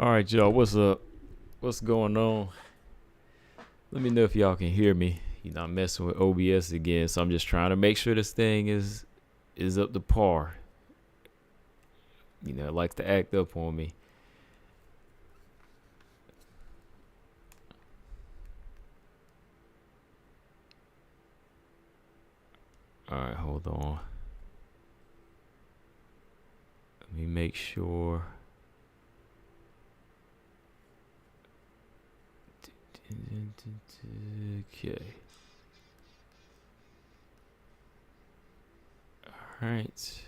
All right, y'all. What's up? What's going on? Let me know if y'all can hear me. You know, I'm messing with OBS again, so I'm just trying to make sure this thing is up to par. You know, it likes to act up on me. All right, hold on. Let me make sure. Okay. All right.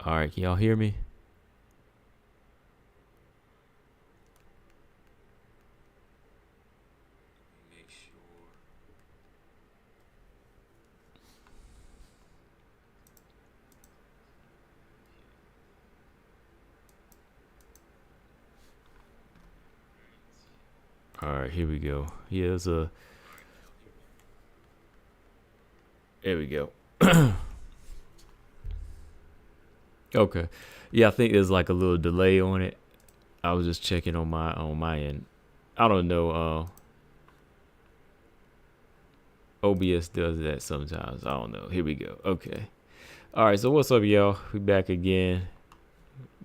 All right, can y'all hear me? Make sure. All right, here we go. Yeah, there we go. Okay. Yeah, I think there's like a little delay on it. I was just checking on my end. I don't know. OBS does that sometimes. I don't know. Here we go. Okay. All right. So what's up, y'all? We back again.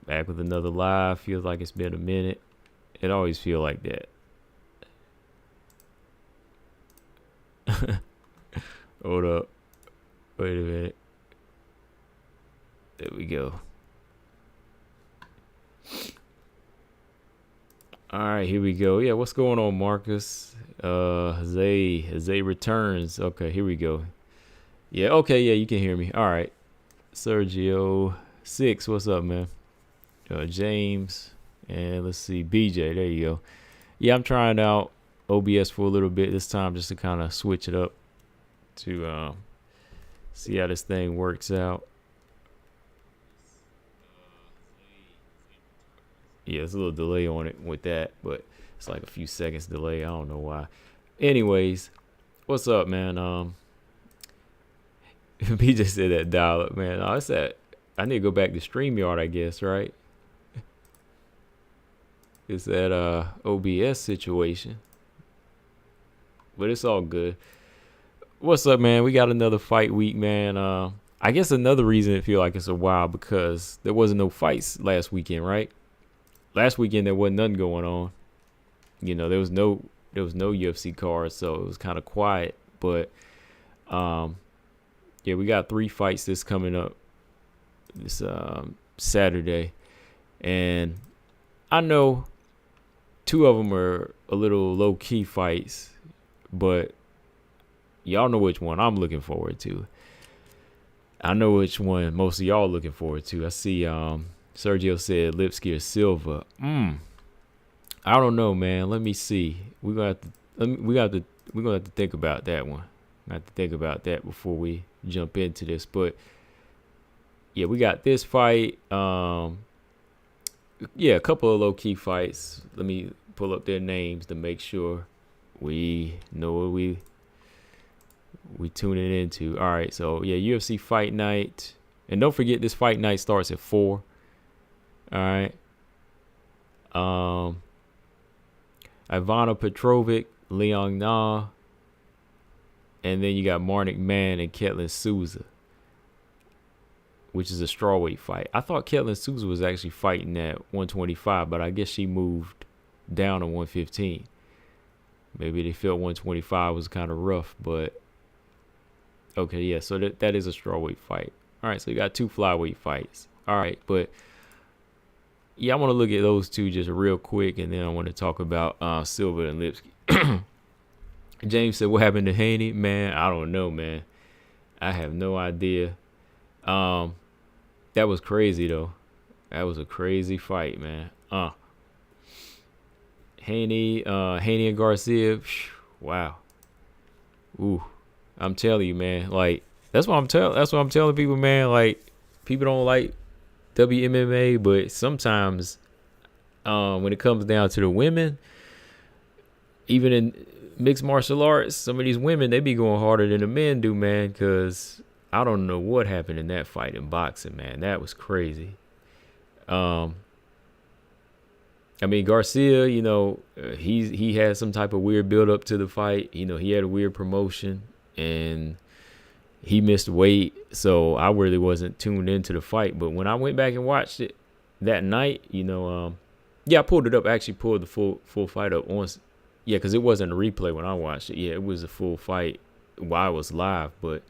Back with another live. Feels like it's been a minute. It always feel like that. Hold up. Wait a minute. There we go. All right, here we go. Yeah, what's going on, Marcus? Jose returns. Okay, here we go. Yeah, okay, yeah, you can hear me. All right. Sergio 6, what's up, man? James, and let's see, BJ, there you go. Yeah, I'm trying out OBS for a little bit this time just to kind of switch it up to see how this thing works out. Yeah, there's a little delay on it with that, but it's like a few seconds delay. I don't know why. Anyways, what's up, man? BJ said that dial up, man. Oh, it's that. I need to go back to StreamYard, I guess, right? It's that OBS situation. But it's all good. What's up, man? We got another fight week, man. I guess another reason it feel like it's a while because there wasn't no fights last weekend, right? Last weekend there wasn't nothing going on. You know, there was no UFC cards, so it was kind of quiet. But yeah, we got 3 fights this coming up this Saturday, and I know 2 of them are a little low key fights, but y'all know which one I'm looking forward to. I know which one most of y'all looking forward to. I see Sergio said LIPSKI or Silva. I don't know, man. Let me see. We're gonna have to think about that one. I have to think about that before we jump into this. But yeah, we got this fight. Yeah, a couple of low key fights. Let me pull up their names to make sure we know what we tuning into. All right, so yeah, UFC Fight Night, and don't forget this Fight Night starts at 4. All right. Ivana Petrovic, Leon Na, and then you got Mann and Ketlin Souza, which is a strawweight fight. I thought Ketlin Souza was actually fighting at 125, but I guess she moved down to 115. Maybe they felt 125 was kind of rough, but okay, yeah, so that is a strawweight fight. All right, so you got 2 flyweight fights. All right, but yeah, I want to look at those 2 just real quick, and then I want to talk about Silva and LIPSKI. James said, what happened to Haney? Man, I don't know, man. I have no idea. That was crazy, though. That was a crazy fight, man. Haney and Garcia, wow. Ooh, I'm telling you, man. Like, that's what I'm telling people, man. Like, people don't like WMMA, but sometimes when it comes down to the women, even in mixed martial arts, some of these women, they be going harder than the men do, man, because I don't know what happened in that fight in boxing, man. That was crazy. I mean, Garcia, he had some type of weird build up to the fight. He had a weird promotion and he missed weight, so I really wasn't tuned into the fight. But when I went back and watched it that night, I pulled it up. I actually pulled the full fight up once. Yeah, because it wasn't a replay when I watched it. Yeah, it was a full fight while I was live. But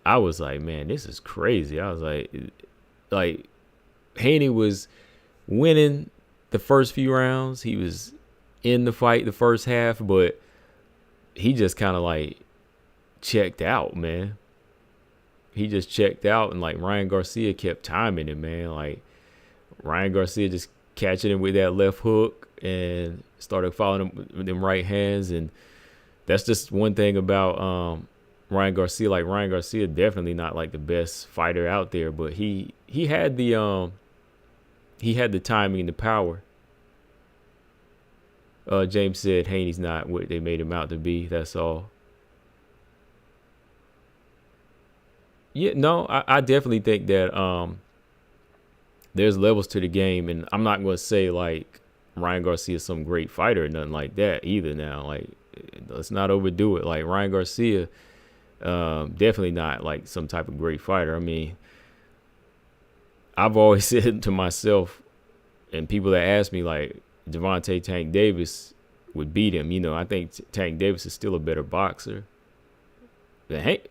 I was like, man, this is crazy. I was like Haney was winning the first few rounds. He was in the fight the first half, but he just kind of like checked out, man. He just checked out, and like Ryan Garcia kept timing him, man. Like Ryan Garcia just catching him with that left hook and started following him with them right hands. And that's just one thing about Ryan Garcia. Like Ryan Garcia definitely not like the best fighter out there, but he had the timing and the power. James said Haney's not what they made him out to be. That's all. Yeah, no, I definitely think that there's levels to the game, and I'm not going to say like Ryan Garcia is some great fighter or nothing like that either. Now, like, let's not overdo it. Like Ryan Garcia, definitely not like some type of great fighter. I mean, I've always said to myself, and people that ask me like Devontae Tank Davis would beat him. I think Tank Davis is still a better boxer.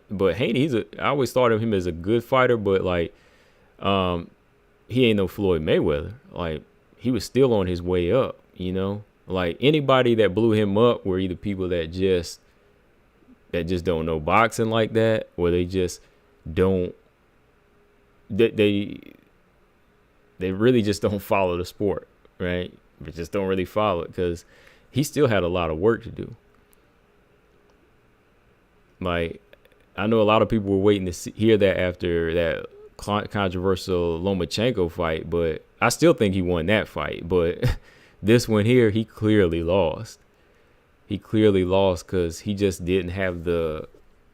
But Haney, I always thought of him as a good fighter, but like, he ain't no Floyd Mayweather. Like, he was still on his way up, Like, anybody that blew him up were either people that just don't know boxing like that, or they just don't. They really just don't follow the sport, right? But just don't really follow it, because he still had a lot of work to do. Like, I know a lot of people were waiting to hear that after that controversial Lomachenko fight, but I still think he won that fight. But this one here, he clearly lost. He clearly lost because he just didn't have the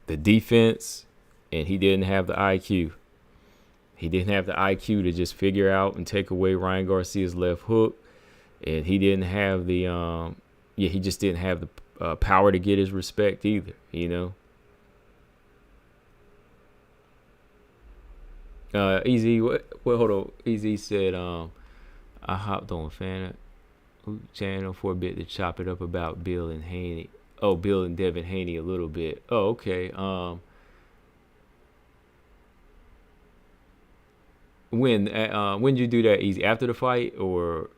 defense, and he didn't have the IQ. He didn't have the IQ to just figure out and take away Ryan Garcia's left hook, and he didn't have the he just didn't have the power to get his respect either. Easy. Hold on. Easy said, I hopped on fan channel for a bit to chop it up about Bill and Haney. Oh, Bill and Devin Haney a little bit. Oh, okay. When did you do that, Easy? After the fight or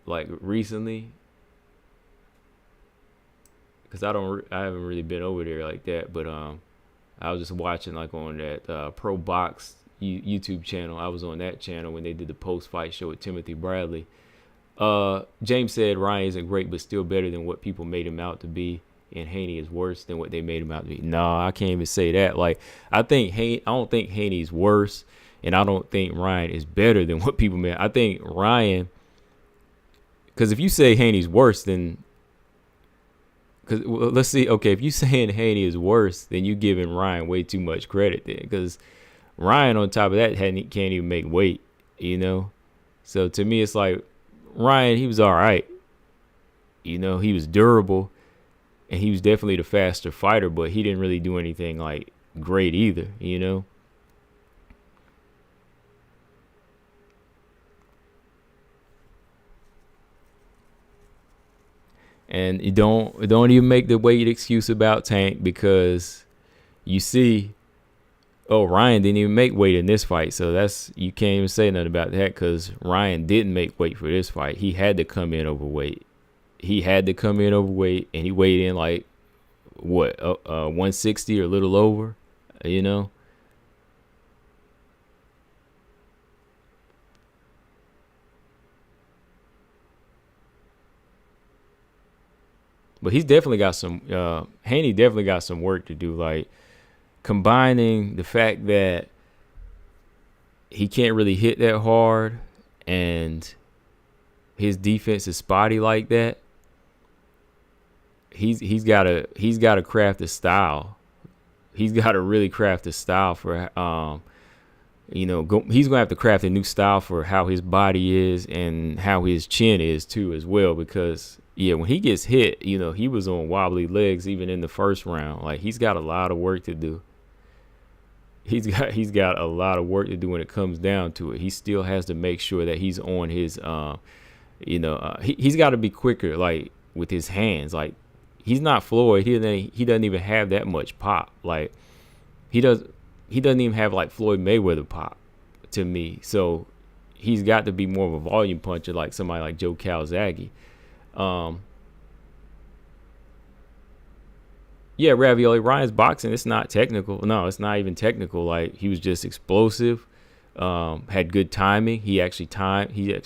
like recently? Because I haven't really been over there like that, but I was just watching like on that Pro Box YouTube channel. I was on that channel when they did the post-fight show with Timothy Bradley. James said Ryan isn't great, but still better than what people made him out to be, and Haney is worse than what they made him out to be. No, I can't even say that. Like, I don't think Haney's worse, and I don't think Ryan is better than what people made. I think Ryan, because if you say Haney's worse, then let's see. Okay, if you saying Haney is worse, then you giving Ryan way too much credit then. Because Ryan, on top of that, can't even make weight. So to me, it's like Ryan, he was all right. He was durable, and he was definitely the faster fighter, but he didn't really do anything like great either. And you don't even make the weight excuse about Tank, because you see, Ryan didn't even make weight in this fight. So you can't even say nothing about that, because Ryan didn't make weight for this fight. He had to come in overweight. And he weighed in like, 160 or a little over, But he's definitely got some, Haney definitely got some work to do. Like, combining the fact that he can't really hit that hard and his defense is spotty like that. He's got to craft a style. He's got to really craft a style for he's gonna have to craft a new style for how his body is and how his chin is too as well, because when he gets hit, he was on wobbly legs even in the first round. Like, he's got a lot of work to do. He's got a lot of work to do when it comes down to it. He still has to make sure that he's on his he's got to be quicker, like, with his hands. Like, he's not Floyd. He doesn't even have that much pop. Like, he doesn't even have like Floyd Mayweather pop to me. So he's got to be more of a volume puncher, like somebody like Joe Calzaghe. Ravioli Ryan's boxing, it's not technical. No, it's not even technical. Like, he was just explosive, had good timing. He actually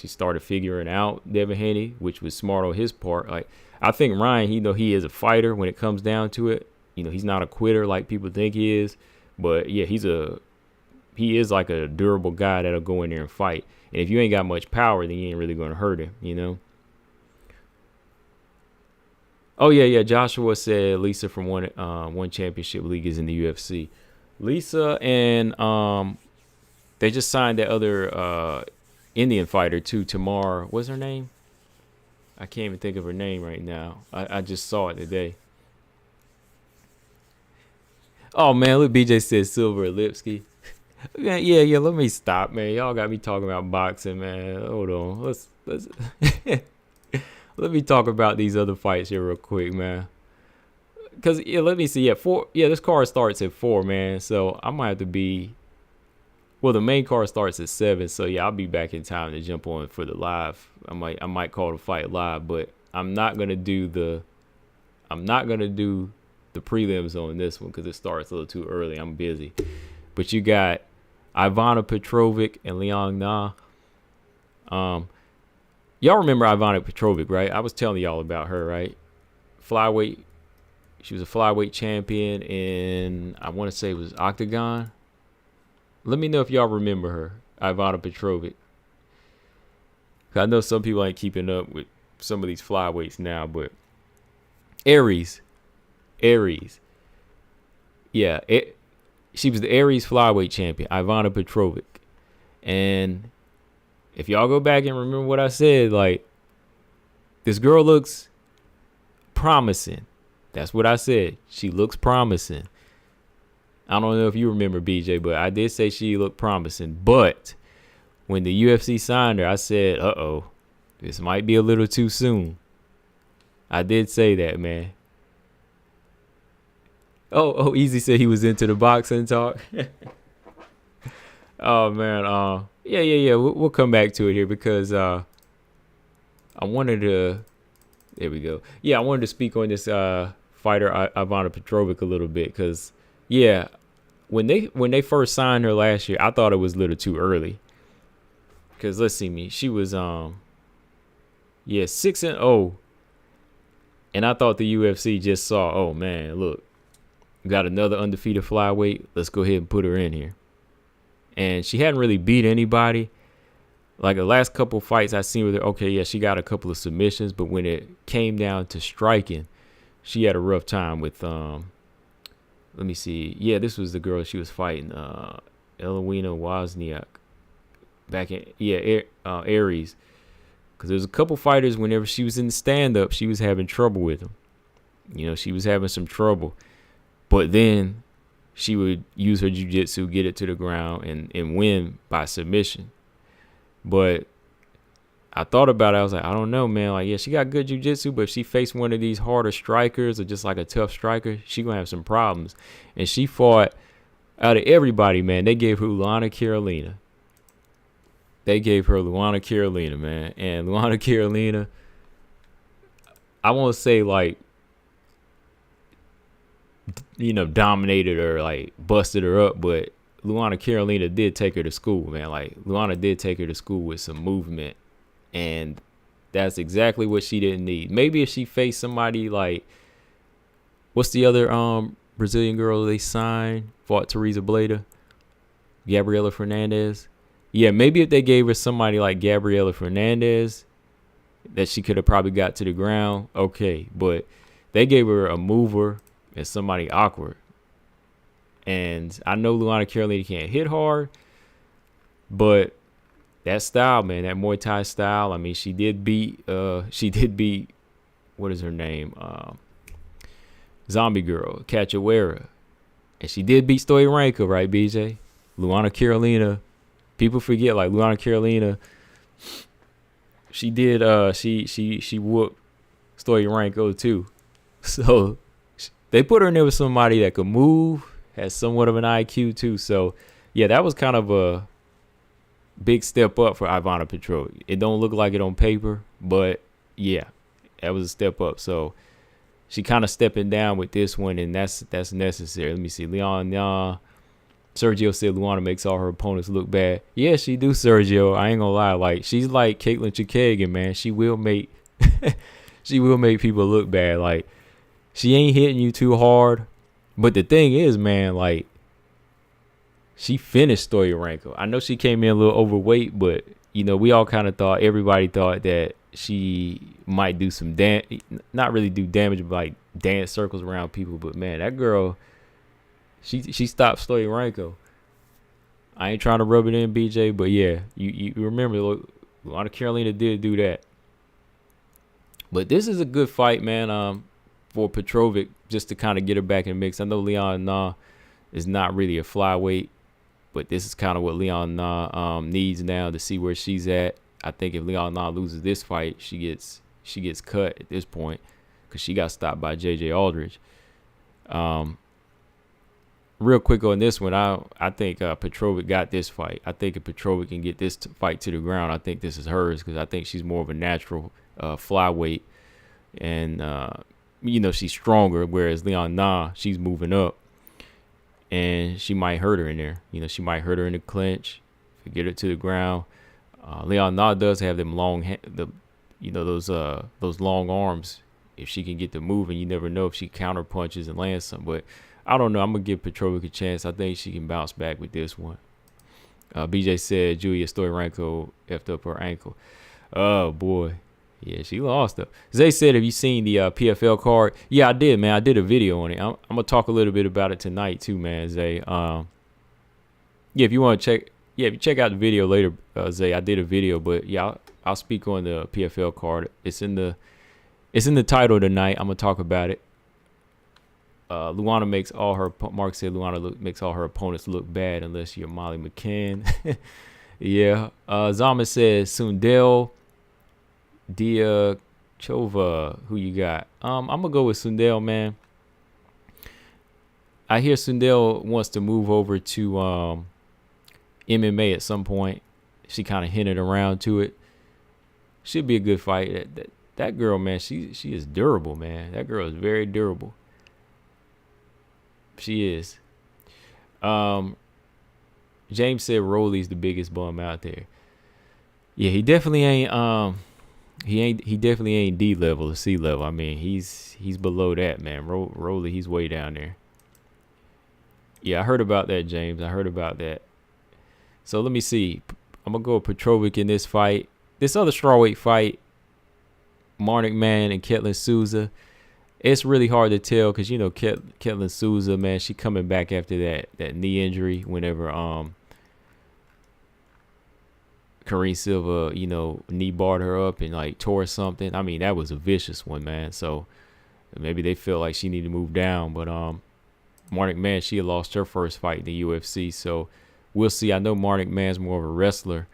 started figuring out Devin Haney, which was smart on his part. Like, I think Ryan, he is a fighter when it comes down to it. He's not a quitter like people think he is. But he is like a durable guy that'll go in there and fight. And if you ain't got much power, then you ain't really going to hurt him, Oh yeah. Joshua said Lisa from one championship league is in the UFC. Lisa and they just signed that other Indian fighter too, Tamar. What's her name? I can't even think of her name right now. I just saw it today. Oh man, look, BJ said Silva or Lipski. Man, yeah. Let me stop, man. Y'all got me talking about boxing, man. Hold on. Let's let me talk about these other fights here real quick, man. Cause let me see. 4. This card starts at 4, man. So I might have to be. Well, the main card starts at 7. So I'll be back in time to jump on for the live. I might call the fight live, but I'm not gonna do the prelims on this one because it starts a little too early. I'm busy. But you got Ivana Petrovic and Liang Na. Y'all remember Ivana Petrovic, right? I was telling y'all about her, right? Flyweight. She was a flyweight champion in, I want to say it was Octagon. Let me know if y'all remember her, Ivana Petrovic. I know some people ain't keeping up with some of these flyweights now, but Aries. Yeah, she was the Aries flyweight champion, Ivana Petrovic. And if y'all go back and remember what I said, like, this girl looks promising. That's what I said. She looks promising. I don't know if you remember, BJ, but I did say she looked promising. But when the UFC signed her, I said, this might be a little too soon. I did say that, man. Oh, Easy said he was into the boxing talk. Oh, man. Yeah. We'll come back to it here because I wanted to. There we go. Yeah, I wanted to speak on this fighter Ivana Petrovic a little bit because, when they first signed her last year, I thought it was a little too early. Because let's see, she was 6-0, and I thought the UFC just saw, oh man, look, got another undefeated flyweight. Let's go ahead and put her in here. And she hadn't really beat anybody. Like the last couple fights I seen with her, she got a couple of submissions, but when it came down to striking, she had a rough time with let me see. Yeah, this was the girl she was fighting, Elowina Wozniak. Back in Aries. Because there's a couple fighters, whenever she was in the stand-up, she was having trouble with them. She was having some trouble. But then she would use her jiu-jitsu, get it to the ground, and win by submission. But I thought about it. I was like, I don't know, man. Like, she got good jiu-jitsu, but if she faced one of these harder strikers or just like a tough striker, she going to have some problems. And she fought, out of everybody, man, they gave her Luana Carolina. They gave her Luana Carolina, man. And Luana Carolina, I won't say dominated her, like busted her up, but Luana Carolina did take her to school, man. Like, Luana did take her to school with some movement. And that's exactly what she didn't need. Maybe if she faced somebody like, what's the other Brazilian girl they signed, fought Teresa Bleda? Gabriela Fernandez. Yeah, maybe if they gave her somebody like Gabriela Fernandez, that she could have probably got to the ground, okay. But they gave her a mover and somebody awkward. And I know Luana Carolina can't hit hard, But that style, man, that Muay Thai style. I mean, she did beat what is her name? Zombie Girl, Cachoeira. And she did beat Stoyanenko, right, BJ? Luana Carolina. People forget, like, Luana Carolina, she did she whooped Stoyanenko too. So they put her in there with somebody that could move, has somewhat of an IQ too. So yeah, that was kind of a big step up for Ivana Petrovic. It don't look like it on paper, but yeah, that was a step up. So she kind of stepping down with this one, and that's necessary. Let me see. Sergio said Luana makes all her opponents look bad. Yeah, she do, Sergio. I ain't gonna lie. Like, she's like Caitlin Chikagan, man. She will make people look bad. Like, she ain't hitting you too hard. But the thing is, man, like, she finished Stoyanenko. I know she came in a little overweight, but, you know, we all kind of thought, everybody thought that she might do some not really do damage, but like dance circles around people. But man, that girl, she stopped Stoyanenko. I ain't trying to rub it in, BJ, but yeah, you remember, look, a lot of Carolina did do that. But this is a good fight, man. For Petrovic, just to kind of get her back in the mix. I know Leon Na is not really a flyweight, but this is kind of what Leon Na needs now to see where she's at. I think if Leon Na loses this fight, she gets cut at this point because she got stopped by JJ Aldridge. Real quick on this one, I think Petrovic got this fight. I think if Petrovic can get this fight to the ground, I think this is hers because I think she's more of a natural flyweight, and you know, she's stronger. Whereas Leon Na, she's moving up, and she might hurt her in there. You know, she might hurt her in the clinch, get her to the ground. Leon Na does have them long, those long arms. If she can get to moving, you never know if she counter punches and lands some. But I don't know. I'm gonna give Petrovic a chance. I think she can bounce back with this one. BJ said Julia Stoyanenko effed up her ankle. Oh boy, yeah, she lost her. Zay said, "Have you seen the PFL card?" Yeah, I did, man. I did a video on it. I'm gonna talk a little bit about it tonight too, man. Zay. Yeah, if you want to check. Yeah, if you check out the video later, Zay, I did a video, but yeah, I'll speak on the PFL card. It's in the title tonight. I'm gonna talk about it. Luana makes all her. Mark said Luana makes all her opponents look bad unless you're Molly McCann. Yeah. Zama says Sundel Diachova. Who you got? I'm gonna go with Sundel, man. I hear Sundel wants to move over to MMA at some point. She kind of hinted around to it. Should be a good fight. That girl, man, she is durable, man. That girl is very durable. She is. James said Rolly's the biggest bum out there. Yeah, he definitely ain't. He definitely ain't D level or C level. I mean, he's below that, man. Rolly, he's way down there. Yeah, I heard about that, James. I heard about that. So let me see. I'm going to go with Petrovic in this fight. This other strawweight fight, Marnik Mann and Ketlin Souza, it's really hard to tell because, you know, Ketlin Souza, man, she coming back after that knee injury whenever Kareem Silva, you know, knee barred her up and, like, tore something. I mean, that was a vicious one, man. So maybe they feel like she needed to move down. But Marnik Mann, she had lost her first fight in the UFC, so we'll see. I know Marnik Mann's more of a wrestler.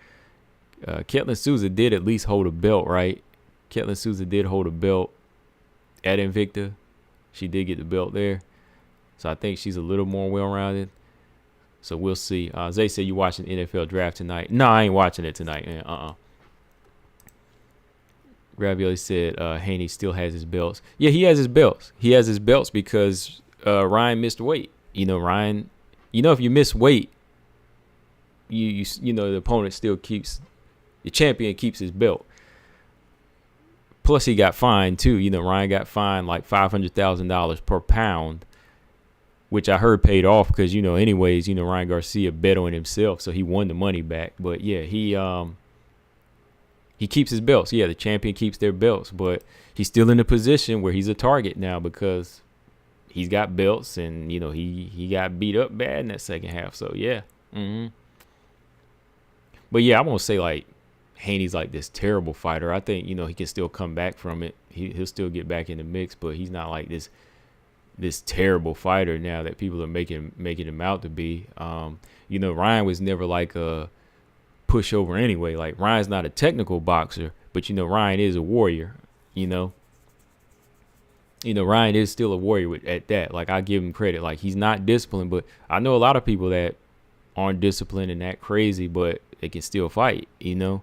Ketlin Souza did at least hold a belt, right? Ketlin Souza did hold a belt at Invicta. She did get the belt there. So I think she's a little more well-rounded. So we'll see. Zay said you watching the NFL draft tonight. No, I ain't watching it tonight, man. Ravioli said Haney still has his belts. Yeah, he has his belts. He has his belts because Ryan missed weight. You know, Ryan, you know, if you miss weight, you know, the opponent still keeps, the champion keeps his belt. Plus he got fined too. You know, Ryan got fined like $500,000 per pound, which I heard paid off because, you know, anyways, you know, Ryan Garcia bet on himself, so he won the money back. But yeah, he keeps his belts. Yeah, the champion keeps their belts, but he's still in a position where he's a target now because he's got belts and, you know, he got beat up bad in that second half. So yeah. But yeah, I won't say like Haney's like this terrible fighter. I think, you know, he can still come back from it. He'll still get back in the mix, but he's not like this terrible fighter now that people are making him out to be. You know, Ryan was never like a pushover anyway. Like, Ryan's not a technical boxer, but you know, Ryan is a warrior. You know, Ryan is still a warrior at that. Like, I give him credit. Like, he's not disciplined, but I know a lot of people that aren't disciplined and that crazy, but they can still fight, you know,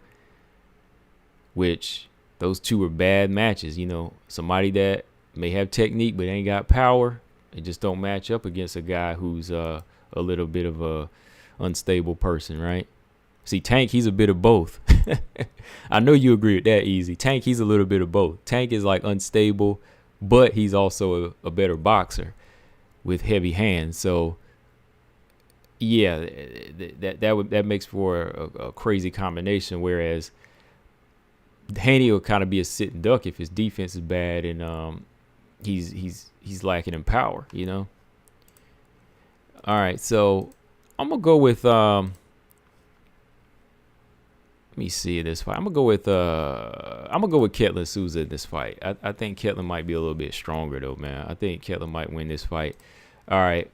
which those two were bad matches. You know, somebody that may have technique but ain't got power, it just don't match up against a guy who's a little bit of a unstable person, right? See, Tank, he's a bit of both. I know you agree with that, Easy. Tank, he's a little bit of both. Tank is like unstable, but he's also a better boxer with heavy hands. So yeah, that makes for a crazy combination. Whereas Haney will kind of be a sitting duck if his defense is bad and he's lacking in power, you know. All right, so I'm gonna go with let me see this fight. I'm gonna go with Ketlin Souza in this fight. I think Ketlin might be a little bit stronger though, man. I think Ketlin might win this fight. All right.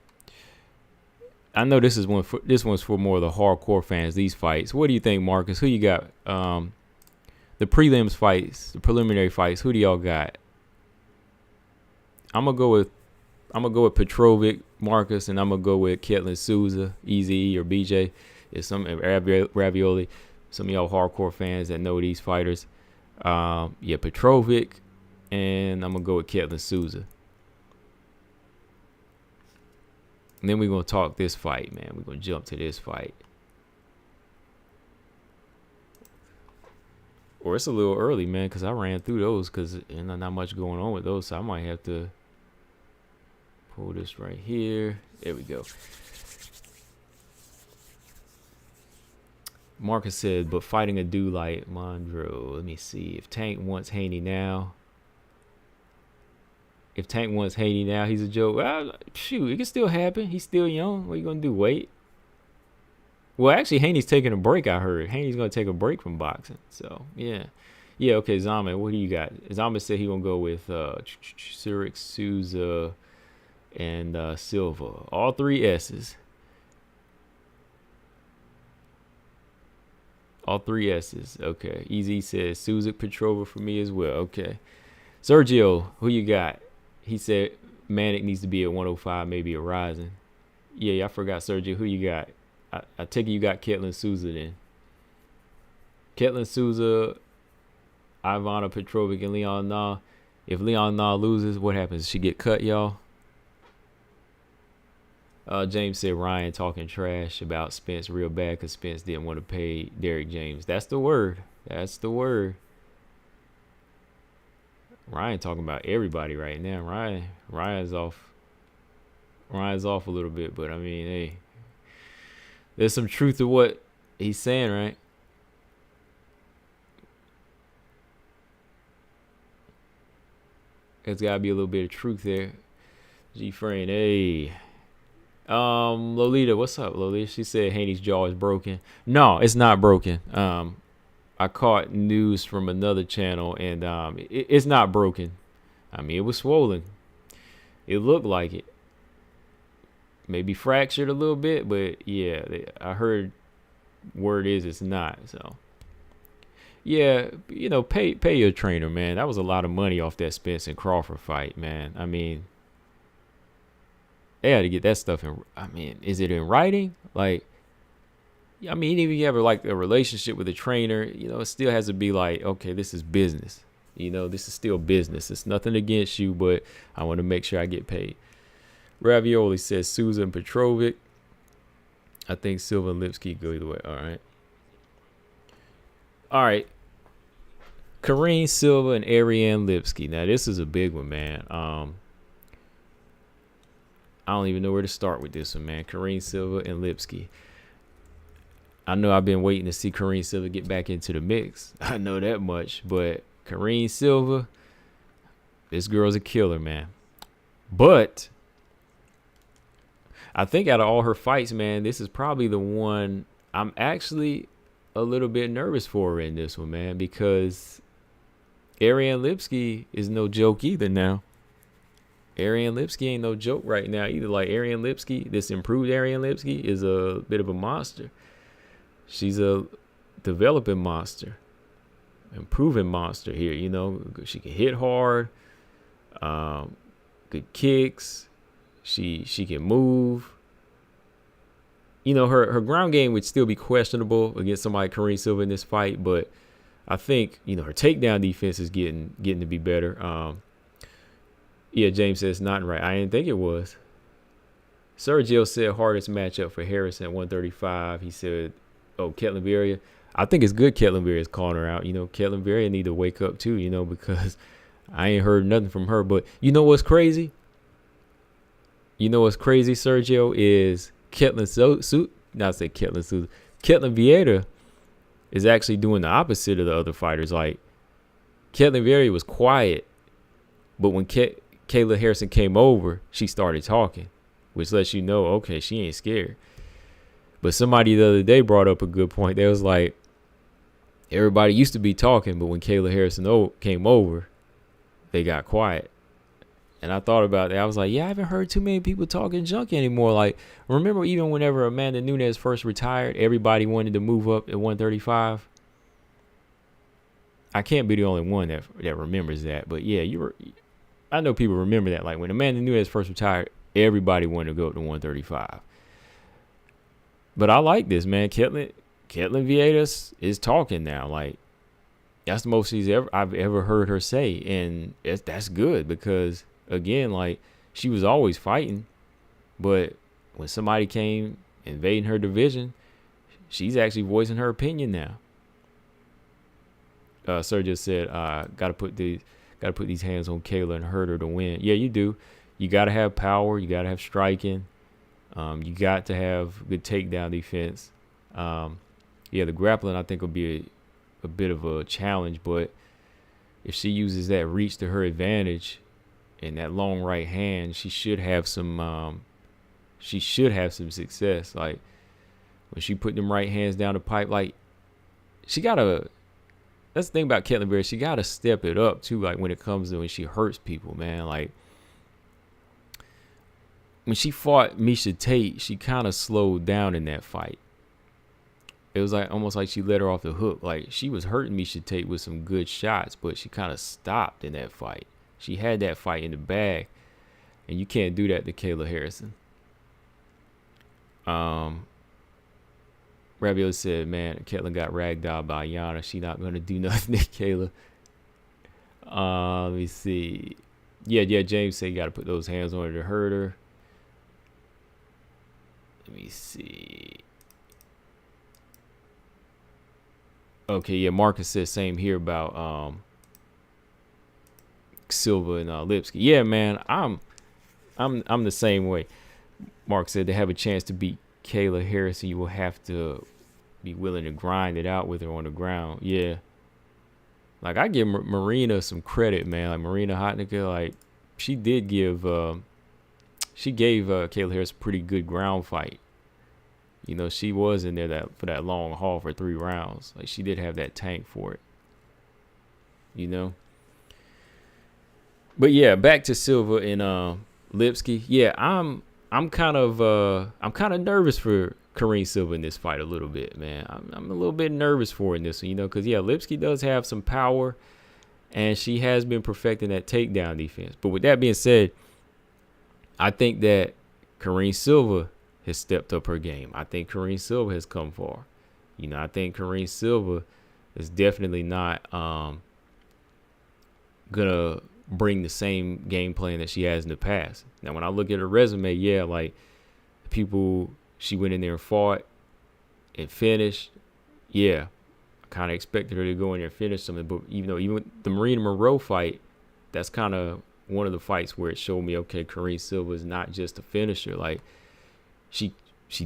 I know this one's for more of the hardcore fans, these fights. What do you think, Marcus? Who you got? The prelims fights, the preliminary fights, who do y'all got? I'm gonna go with Petrovic, Marcus, and I'm gonna go with Ketlin Souza, Easy or BJ. It's some Ravioli. Some of y'all hardcore fans that know these fighters. Yeah, Petrovic, and I'm gonna go with Ketlin Souza. And then we're gonna talk this fight, man. We're gonna jump to this fight. Or it's a little early, man, because I ran through those because not much going on with those. So I might have to pull this right here. There we go. Marcus said, but fighting a dude like Monroe. Let me see. If Tank wants Haney now. If Tank wants Haney now, he's a joke. Well, shoot, it can still happen. He's still young. What are you going to do? Wait? Well, actually, Haney's taking a break, I heard. Haney's going to take a break from boxing. So, yeah. Yeah, okay, Zaman, what do you got? Zaman said he going to go with Souza, and Silva. All three S's. All three S's. Okay. Easy says Souza, Petrova for me as well. Okay. Sergio, who you got? He said Manic needs to be at 105, maybe a Rising. Yeah, I forgot, Sergio. Who you got? I take it you got Ketlin Souza then. Ketlin Souza, Ivana Petrovic, and Leon Na. If Leon Na loses, what happens? She get cut, y'all? James said Ryan talking trash about Spence real bad because Spence didn't want to pay Derrick James. That's the word. That's the word. Ryan talking about everybody right now. Ryan's off. Ryan's off a little bit, but I mean, hey, there's some truth to what he's saying, right? There's gotta be a little bit of truth there. G Frame, hey. Lolita, what's up, Lolita? She said Haney's jaw is broken. No, it's not broken. I caught news from another channel, and it's not broken. I mean, it was swollen. It looked like it. Maybe fractured a little bit, but yeah, I heard word is it's not. So yeah, you know, pay your trainer, man. That was a lot of money off that Spence and Crawford fight, man. I mean, they had to get that stuff in. I mean, is it in writing? Like, I mean, even if you have like a relationship with a trainer, you know, it still has to be like, okay, this is business. You know, this is still business. It's nothing against you, but I want to make sure I get paid. Ravioli says Souza and Petrovic. I think Silva and Lipski go either way. All right. All right. Kareem Silva and Ariane Lipski. Now, this is a big one, man. I don't even know where to start with this one, man. Kareem Silva and Lipski. I know I've been waiting to see Kareem Silva get back into the mix. I know that much. But Kareem Silva, this girl's a killer, man. But I think out of all her fights, man, this is probably the one I'm actually a little bit nervous for her in this one, man, because Ariane Lipski is no joke either now. Ariane Lipski ain't no joke right now either. Like, Ariane Lipski, this improved Ariane Lipski is a bit of a monster. She's a developing monster, improving monster here. You know, she can hit hard, good kicks. She can move. You know, her ground game would still be questionable against somebody like Kareem Silva in this fight, but I think, you know, her takedown defense is getting to be better. Yeah, James says not right. I didn't think it was. Sergio said hardest matchup for Harrison 135. He said, oh, Ketlin Vieira. I think it's good Ketlin Vieira is calling her out. You know, Ketlin Vieira need to wake up too, you know, because I ain't heard nothing from her. But you know what's crazy? You know what's crazy, Sergio, is Ketlin Vieira is actually doing the opposite of the other fighters. Like, Ketlin Vieira was quiet, but when Kayla Harrison came over, she started talking, which lets you know, okay, she ain't scared. But somebody the other day brought up a good point. They was like, everybody used to be talking, but when Kayla Harrison came over, they got quiet. And I thought about that. I was like, yeah, I haven't heard too many people talking junk anymore. Like, remember even whenever Amanda Nunes first retired, everybody wanted to move up at 135? I can't be the only one that remembers that. But, yeah, I know people remember that. Like, when Amanda Nunes first retired, everybody wanted to go up to 135. But I like this, man. Ketlin Vieira is talking now. Like, that's the most I've ever heard her say. And that's good because, again, like, she was always fighting. But when somebody came invading her division, she's actually voicing her opinion now. Sir just said, gotta put these hands on Kayla and hurt her to win. Yeah, you do. You gotta have power. You gotta have striking. You got to have good takedown defense. Yeah, the grappling I think will be a bit of a challenge, but if she uses that reach to her advantage and that long right hand, she should have some success. Like, when she put them right hands down the pipe, like, that's the thing about Ketlin Vieira, she gotta step it up too, like, when it comes to when she hurts people, man. Like, when she fought Miesha Tate, she kind of slowed down in that fight. It was like almost like she let her off the hook. Like, she was hurting Miesha Tate with some good shots, but she kind of stopped in that fight. She had that fight in the bag, and you can't do that to Kayla Harrison. Ravioli said, man, Ketlin got ragdolled by Yana. She not going to do nothing to Kayla. Let me see. Yeah, James said you got to put those hands on her to hurt her. Let me see. Okay, yeah, Marcus said same here about Silva and Lipski. Yeah, man, I'm the same way. Mark said to have a chance to beat Kayla Harrison, you will have to be willing to grind it out with her on the ground. Yeah. Like, I give Marina some credit, man. Like, Marina Hotnicker, like, she gave Kayla Harris a pretty good ground fight. You know, she was in there for that long haul for 3 rounds. Like, she did have that tank for it. You know? But yeah, back to Silva and Lipski. Yeah, I'm kind of nervous for Kareem Silva in this fight a little bit, man. I'm a little bit nervous for her in this one, you know, because, yeah, Lipski does have some power, and she has been perfecting that takedown defense. But with that being said, I think that Kareem Silva has stepped up her game. I think Kareem Silva has come far. You know, I think Kareem Silva is definitely not gonna bring the same game plan that she has in the past. Now, when I look at her resume, yeah, like, she went in there and fought and finished. Yeah, I kind of expected her to go in there and finish something. But even the Marina Moreau fight, that's kind of one of the fights where it showed me, okay, Kareem Silva is not just a finisher. Like, she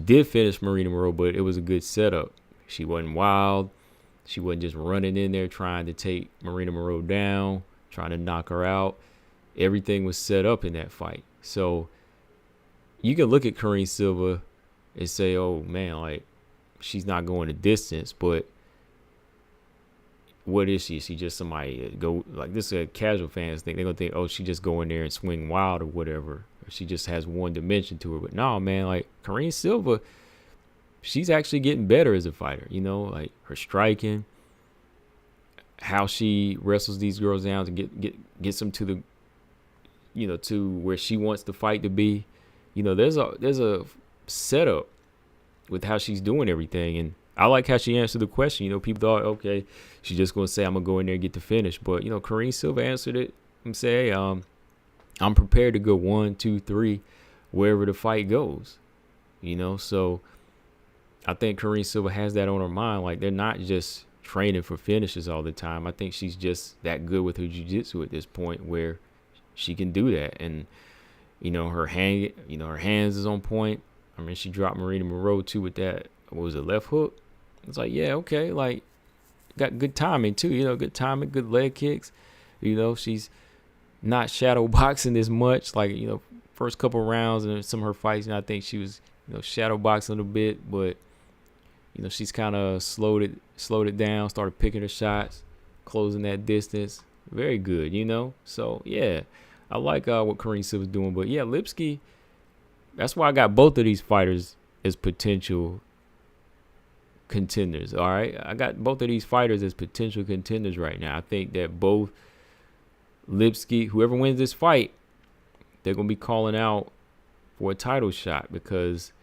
did finish Marina Moreau, but it was a good setup. She wasn't wild. She wasn't just running in there trying to take Marina Moreau down, trying to knock her out. Everything was set up in that fight. So you can look at Kareem Silva and say, oh, man, like, she's not going the distance. But what is she? Is she just somebody go like this? Is a casual fans think they're gonna think, oh, she just go in there and swing wild or whatever. Or she just has one dimension to her. But no, man, like Karine Silva, she's actually getting better as a fighter. You know, like her striking, how she wrestles these girls down to gets them to the, you know, to where she wants the fight to be. You know, there's a setup with how she's doing everything, and I like how she answered the question. You know, people thought, okay, she's just gonna say I'm gonna go in there and get the finish, but you know, Karine Silva answered it and say, hey, I'm prepared to go 1, 2, 3, wherever the fight goes. You know, so I think Karine Silva has that on her mind. Like they're not just training for finishes all the time. I think she's just that good with her jiu-jitsu at this point where she can do that. And you know, her hands is on point. I mean, she dropped Marina Moreau too with that, what was it, left hook? It's like, yeah, okay, like got good timing too, you know, good timing, good leg kicks. You know, she's not shadow boxing as much. Like, you know, first couple rounds and some of her fights, and I think she was, you know, shadow boxing a little bit, but you know, she's kind of slowed it down, started picking her shots, closing that distance. Very good, you know. So yeah, I like what Karine Silva's doing, but yeah, Lipski. That's why I got both of these fighters as potential contenders. All right, I got both of these fighters as potential contenders right now. I think that both Lipski, whoever wins this fight, they're gonna be calling out for a title shot because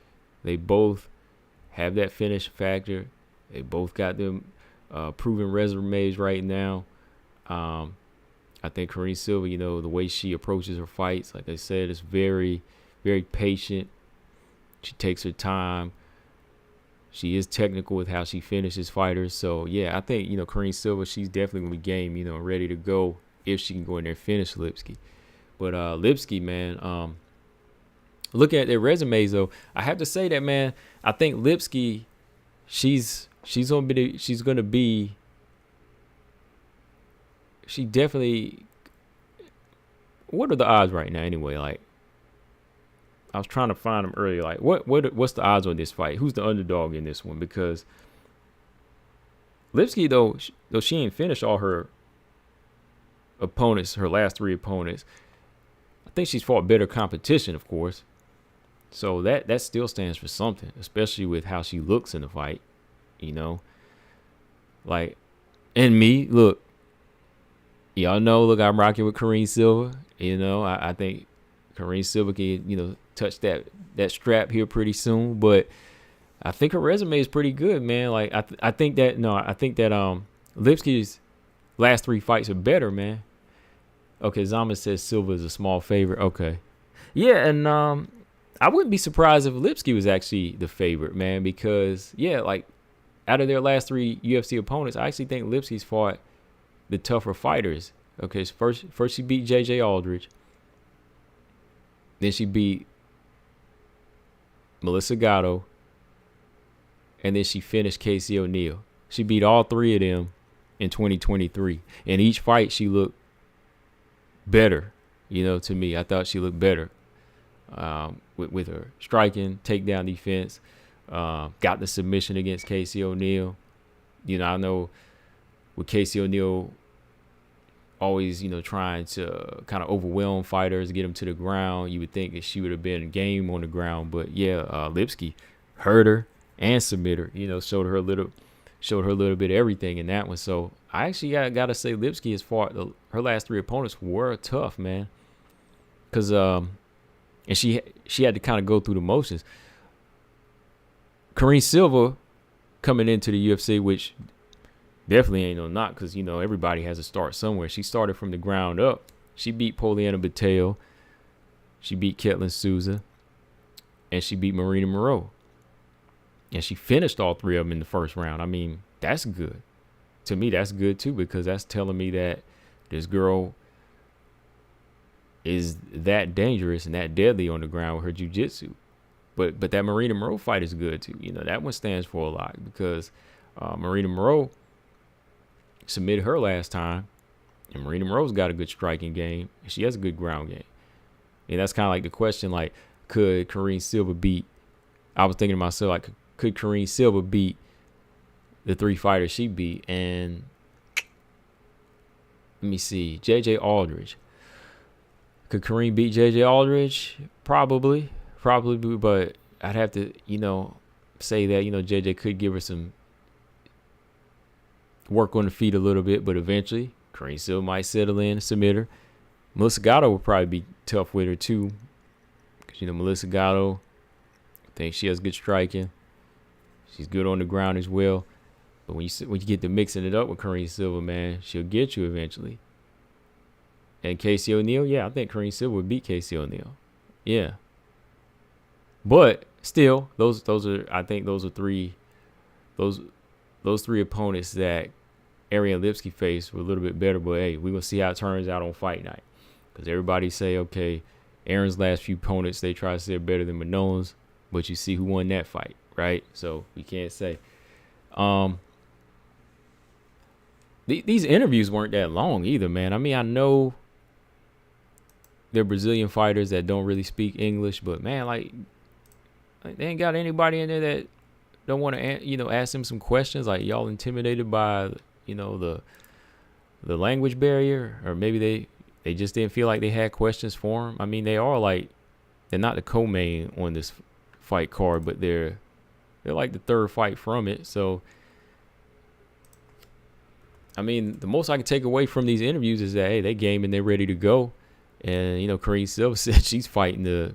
they both have that finish factor. They both got them proven resumes right now. I think Karine Silva, you know, the way she approaches her fights, like I said, is very, very patient. She takes her time. She is technical with how she finishes fighters. So, yeah, I think, you know, Karine Silva, she's definitely going to be game, you know, ready to go if she can go in there and finish Lipski. But Lipski, man, looking at their resumes, though, I have to say that, man, I think Lipski, she definitely, what are the odds right now anyway? Like, I was trying to find them earlier. Like, what's the odds on this fight? Who's the underdog in this one? Because Lipski, though she ain't finished all her opponents, her last 3 opponents, I think she's fought better competition, of course. So that still stands for something, especially with how she looks in the fight, you know. Like, and me, look, y'all know, look, I'm rocking with Karine Silva. You know, I think Karine Silva can, you know, touch that strap here pretty soon. But I think her resume is pretty good, man. Like, I think that Lipski's last 3 fights are better, man. Okay, Zama says Silva is a small favorite. Okay. Yeah, and I wouldn't be surprised if Lipski was actually the favorite, man, because, yeah, like, out of their last 3 UFC opponents, I actually think Lipski's fought the tougher fighters. Okay, so first she beat J.J. Aldridge. Then she beat Melissa Gatto. And then she finished Casey O'Neill. She beat all 3 of them in 2023. In each fight, she looked better. You know, to me, I thought she looked better with her striking, takedown defense. Got the submission against Casey O'Neill. You know, I know with Casey O'Neill always, you know, trying to kind of overwhelm fighters, get them to the ground, you would think that she would have been game on the ground. But yeah, Lipski hurt her and submit her. You know, showed her a little bit of everything in that one. So I actually gotta say Lipski has fought her last 3 opponents were tough, man. Cause and she had to kind of go through the motions. Karine Silva coming into the UFC, which definitely ain't no knock, because, you know, everybody has to start somewhere. She started from the ground up. She beat Poliana Bateo. She beat Ketlin Souza. And she beat Marina Moreau. And she finished all 3 of them in the first round. I mean, that's good. To me, that's good, too, because that's telling me that this girl is that dangerous and that deadly on the ground with her jiu-jitsu. But that Marina Moreau fight is good, too. You know, that one stands for a lot because Marina Moreau submitted her last time, and Marina Moreau's got a good striking game, and she has a good ground game. And that's kind of like the question, like, could Karine Silva beat? I was thinking to myself, like, could Karine Silva beat the 3 fighters she beat? And Let me see. JJ Aldridge. Could Kareem beat JJ Aldridge? Probably, but I'd have to, say that, JJ could give her some work on the feet a little bit, but eventually Kareem Silva might settle in, submit her. Melissa Gatto would probably be tough with her too, because Melissa Gatto, I think she has good striking. She's good on the ground as well. But when you get to mixing it up with Kareem Silva, man, she'll get you eventually. And Casey O'Neal, yeah, I think Kareem Silva would beat Casey O'Neal. Yeah. But still, those are three opponents that Ariane Lipski faced were a little bit better. But hey, we're gonna see how it turns out on fight night. Because everybody say, okay, Aaron's last few opponents, they try to say better than Manon's, but you see who won that fight, right? So we can't say. These interviews weren't that long either, man. I mean, I know they're Brazilian fighters that don't really speak English, but man, like they ain't got anybody in there that don't want to, ask them some questions. Like, y'all intimidated by, the language barrier, or maybe they just didn't feel like they had questions for them. I mean, they're not the co-main on this fight card, but they're like the third fight from it. So, I mean, the most I can take away from these interviews is that, hey, they game and they're ready to go. And, Kareem Silva said she's going to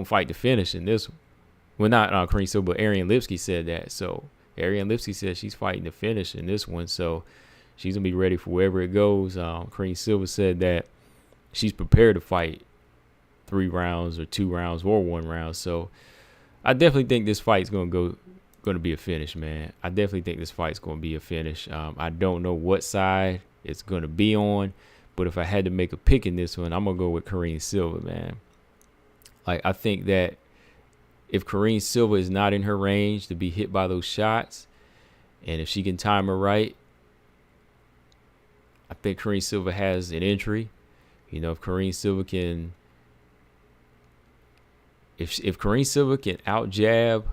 fight to finish in this one. Well, not Kareem Silva, but Ariane Lipski said that. So, Ariane Lipski said she's fighting to finish in this one. So, she's going to be ready for wherever it goes. Kareem Silva said that she's prepared to fight 3 rounds or 2 rounds or 1 round. So, I definitely think this fight's going to be a finish, man. I definitely think this fight's going to be a finish. I don't know what side it's going to be on, but if I had to make a pick in this one, I'm going to go with Kareem Silva, man. Like, I think that if Kareem Silva is not in her range to be hit by those shots, and if she can time her right, I think Kareem Silva has an entry. If Kareem Silva can, if Kareem Silva can out jab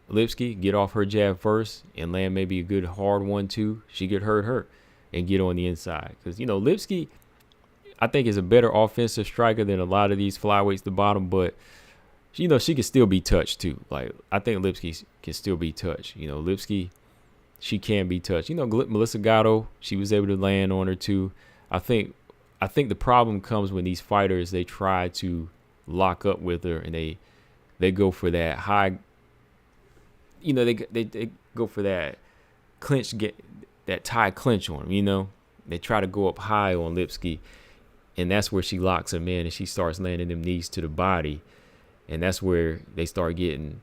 Lipski, get off her jab first, and land maybe a good hard 1-2, she could hurt her and get on the inside. Because, Lipski, I think, is a better offensive striker than a lot of these flyweights at the bottom, but, she can still be touched too. Like, I think Lipski can still be touched. Lipski, she can be touched. Melissa Gatto, she was able to land on her too. I think the problem comes when these fighters, they try to lock up with her and they go for that high, they go for that clinch, that tie clinch on them, They try to go up high on Lipski, and that's where she locks him in and she starts landing them knees to the body. And that's where they start getting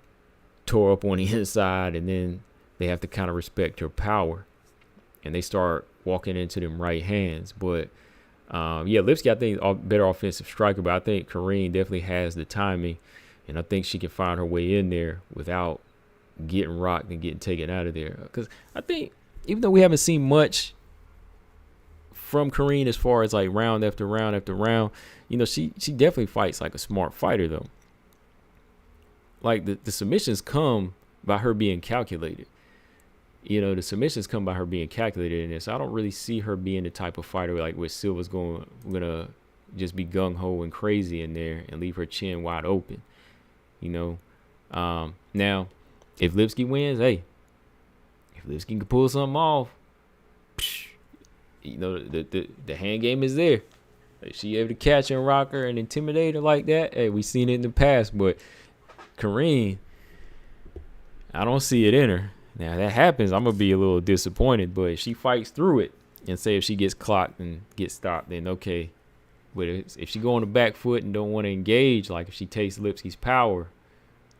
tore up on the inside, and then they have to kind of respect her power, and they start walking into them right hands. But, Lipski, I think, is a better offensive striker, but I think Kareem definitely has the timing, and I think she can find her way in there without getting rocked and getting taken out of there. Because I think, even though we haven't seen much from Kareem as far as like round after round after round, she definitely fights like a smart fighter, though. Like, the submissions come by her being calculated. The submissions come by her being calculated in this. I don't really see her being the type of fighter like where Silva's gonna just be gung-ho and crazy in there and leave her chin wide open. Now, if Lipski wins, hey, if Lipski can pull something off, the hand game is there. If she able to catch and rock her and intimidate her like that, hey, we've seen it in the past, but Kareem, I don't see it in her. Now, that happens, I'm going to be a little disappointed, but if she fights through it and say if she gets clocked and gets stopped, then okay. But if she go on the back foot and don't want to engage, like if she takes Lipski's power,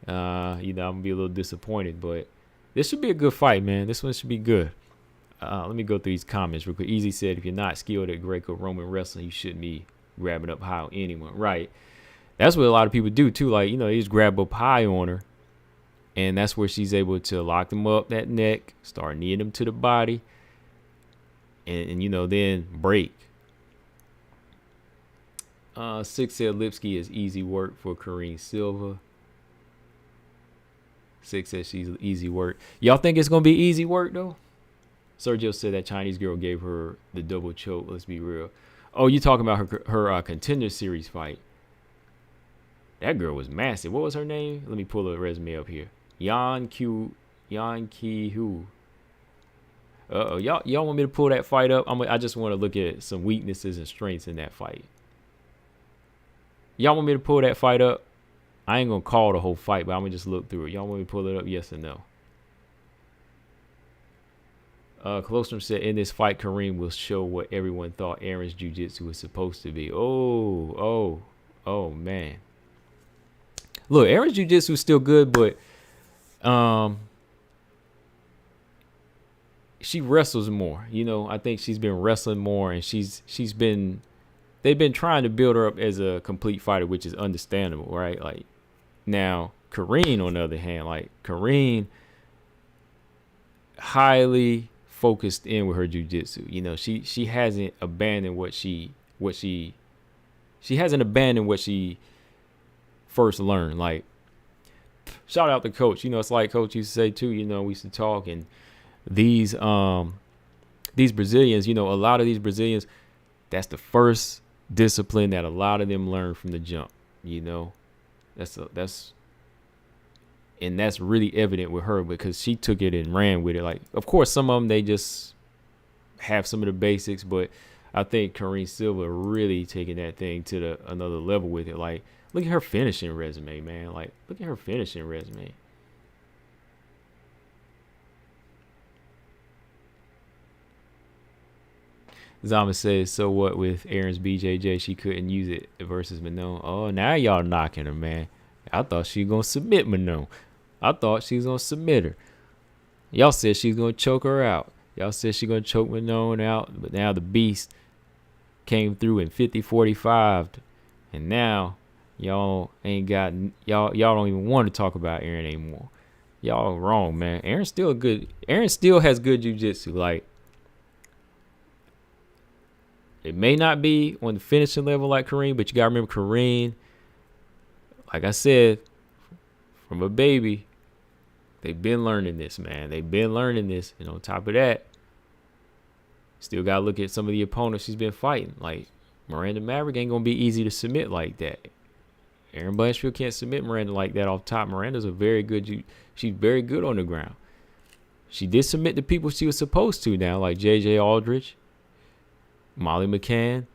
I'm going to be a little disappointed. But this should be a good fight, man. This one should be good. Let me go through these comments real quick. Easy said, if you're not skilled at Greco-Roman wrestling, you shouldn't be grabbing up high on anyone. Right. That's what a lot of people do, too. Like, they just grab up high on her. And that's where she's able to lock them up, that neck, start kneeing them to the body, and then break. Six said Lipski is easy work for Kareem Silva. Six says she's easy work. Y'all think it's going to be easy work, though? Sergio said that Chinese girl gave her the double choke. Let's be real. Oh, you talking about her contender series fight? That girl was massive. What was her name? Let me pull the resume up here. Yan Ki Hu. Y'all want me to pull that fight up? I just want to look at some weaknesses and strengths in that fight. Y'all want me to pull that fight up? I ain't gonna call the whole fight, but I'm gonna just look through it. Y'all want me to pull it up? Yes or no? Colostrum said, in this fight, Kareem will show what everyone thought Aaron's jiu-jitsu was supposed to be. Oh, man. Look, Aaron's jiu-jitsu is still good, but she wrestles more. You know, I think she's been wrestling more, and they've been trying to build her up as a complete fighter, which is understandable, right? Like, now, Kareem, on the other hand, Kareem highly focused in with her jiu-jitsu. You know, she hasn't abandoned what she hasn't abandoned what she first learned. Like, shout out to Coach. You know, it's like Coach used to say too, you know, we used to talk, and these Brazilians, you know, a lot of these Brazilians, that's the first discipline that a lot of them learn from the jump. You know, that's really evident with her, because she took it and ran with it. Like, of course, some of them, they just have some of the basics, but I think Kareem Silva really taking that thing to another level with it. Like, look at her finishing resume, man. Like, look at her finishing resume. Zama says, so what with Aaron's BJJ? She couldn't use it versus Manon. Oh, now y'all knocking her, man. I thought she was going to submit Manon. I thought she was going to submit her. Y'all said she's going to choke her out. Y'all said she's going to choke Manon out. But now the beast came through in 50-45. And now y'all ain't got, y'all don't even want to talk about Aaron anymore. Y'all wrong, man. Aaron still has good jiu-jitsu. Like, it may not be on the finishing level like Kareem, but you got to remember Kareem, like I said, from a baby, they've been learning this, man. They've been learning this. And on top of that, still got to look at some of the opponents she's been fighting. Like, Miranda Maverick ain't going to be easy to submit like that. Erin Blanchfield can't submit Miranda like that off top. Miranda's she's very good on the ground. She did submit the people she was supposed to now, like J.J. Aldridge, Molly McCann,